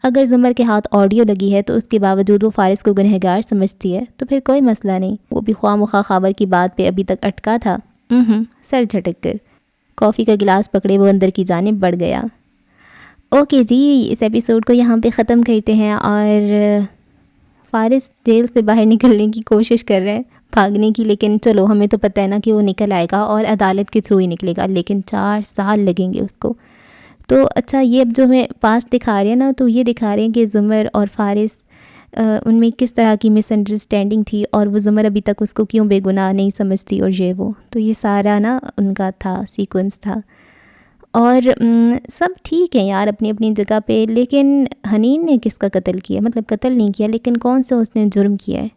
اگر زمر کے ہاتھ آڈیو لگی ہے تو اس کے باوجود وہ فارس کو گنہگار سمجھتی ہے تو پھر کوئی مسئلہ نہیں۔ وہ بھی خواہ مخواہ خاور کی بات پہ ابھی تک اٹکا تھا۔ سر جھٹک کر کافی کا گلاس پکڑے وہ اندر کی جانب بڑھ گیا۔ اوکے جی، اس ایپیسوڈ کو یہاں پہ ختم کرتے ہیں، اور فارس جیل سے باہر نکلنے کی کوشش کر رہے ہیں، بھاگنے کی، لیکن چلو ہمیں تو پتہ ہے نا کہ وہ نکل آئے گا اور عدالت کے تھرو ہی نکلے گا، لیکن 4 سال لگیں گے اس کو۔ تو اچھا، یہ اب جو ہمیں پاس دکھا رہے ہیں نا، تو یہ دکھا رہے ہیں کہ زمر اور فارس ان میں کس طرح کی مس انڈرسٹینڈنگ تھی، اور وہ زمر ابھی تک اس کو کیوں بے گناہ نہیں سمجھتی، اور یہ وہ تو یہ سارا نا ان کا تھا، سیکوینس تھا۔ اور سب ٹھیک ہے یار اپنی اپنی جگہ پہ، لیکن حنین نے کس کا قتل کیا؟ مطلب قتل نہیں کیا، لیکن کون سا اس نے جرم کیا ہے،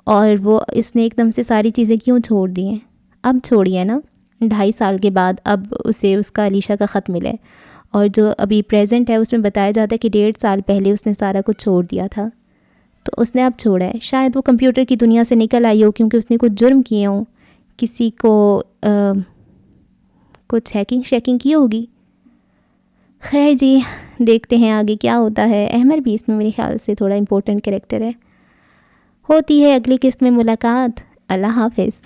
اور وہ اس نے ایک دم سے ساری چیزیں کیوں چھوڑ دی ہیں؟ اب چھوڑی ہے نا، 2.5 سال کے بعد اب اسے اس کا علیشہ کا خط ملا ہے، اور جو ابھی پریزنٹ ہے اس میں بتایا جاتا ہے کہ 1.5 سال پہلے اس نے سارا کچھ چھوڑ دیا تھا، تو اس نے اب چھوڑا ہے۔ شاید وہ کمپیوٹر کی دنیا سے نکل آئی ہو کیونکہ اس نے کچھ جرم کیے ہوں، کسی کو کچھ ہیکنگ شیکنگ کی ہوگی۔ خیر جی، دیکھتے ہیں آگے کیا ہوتا ہے۔ احمد بھی اس میں میرے خیال سے تھوڑا امپورٹنٹ کریکٹر ہے۔ ہوتی ہے اگلی قسط میں ملاقات۔ اللہ حافظ۔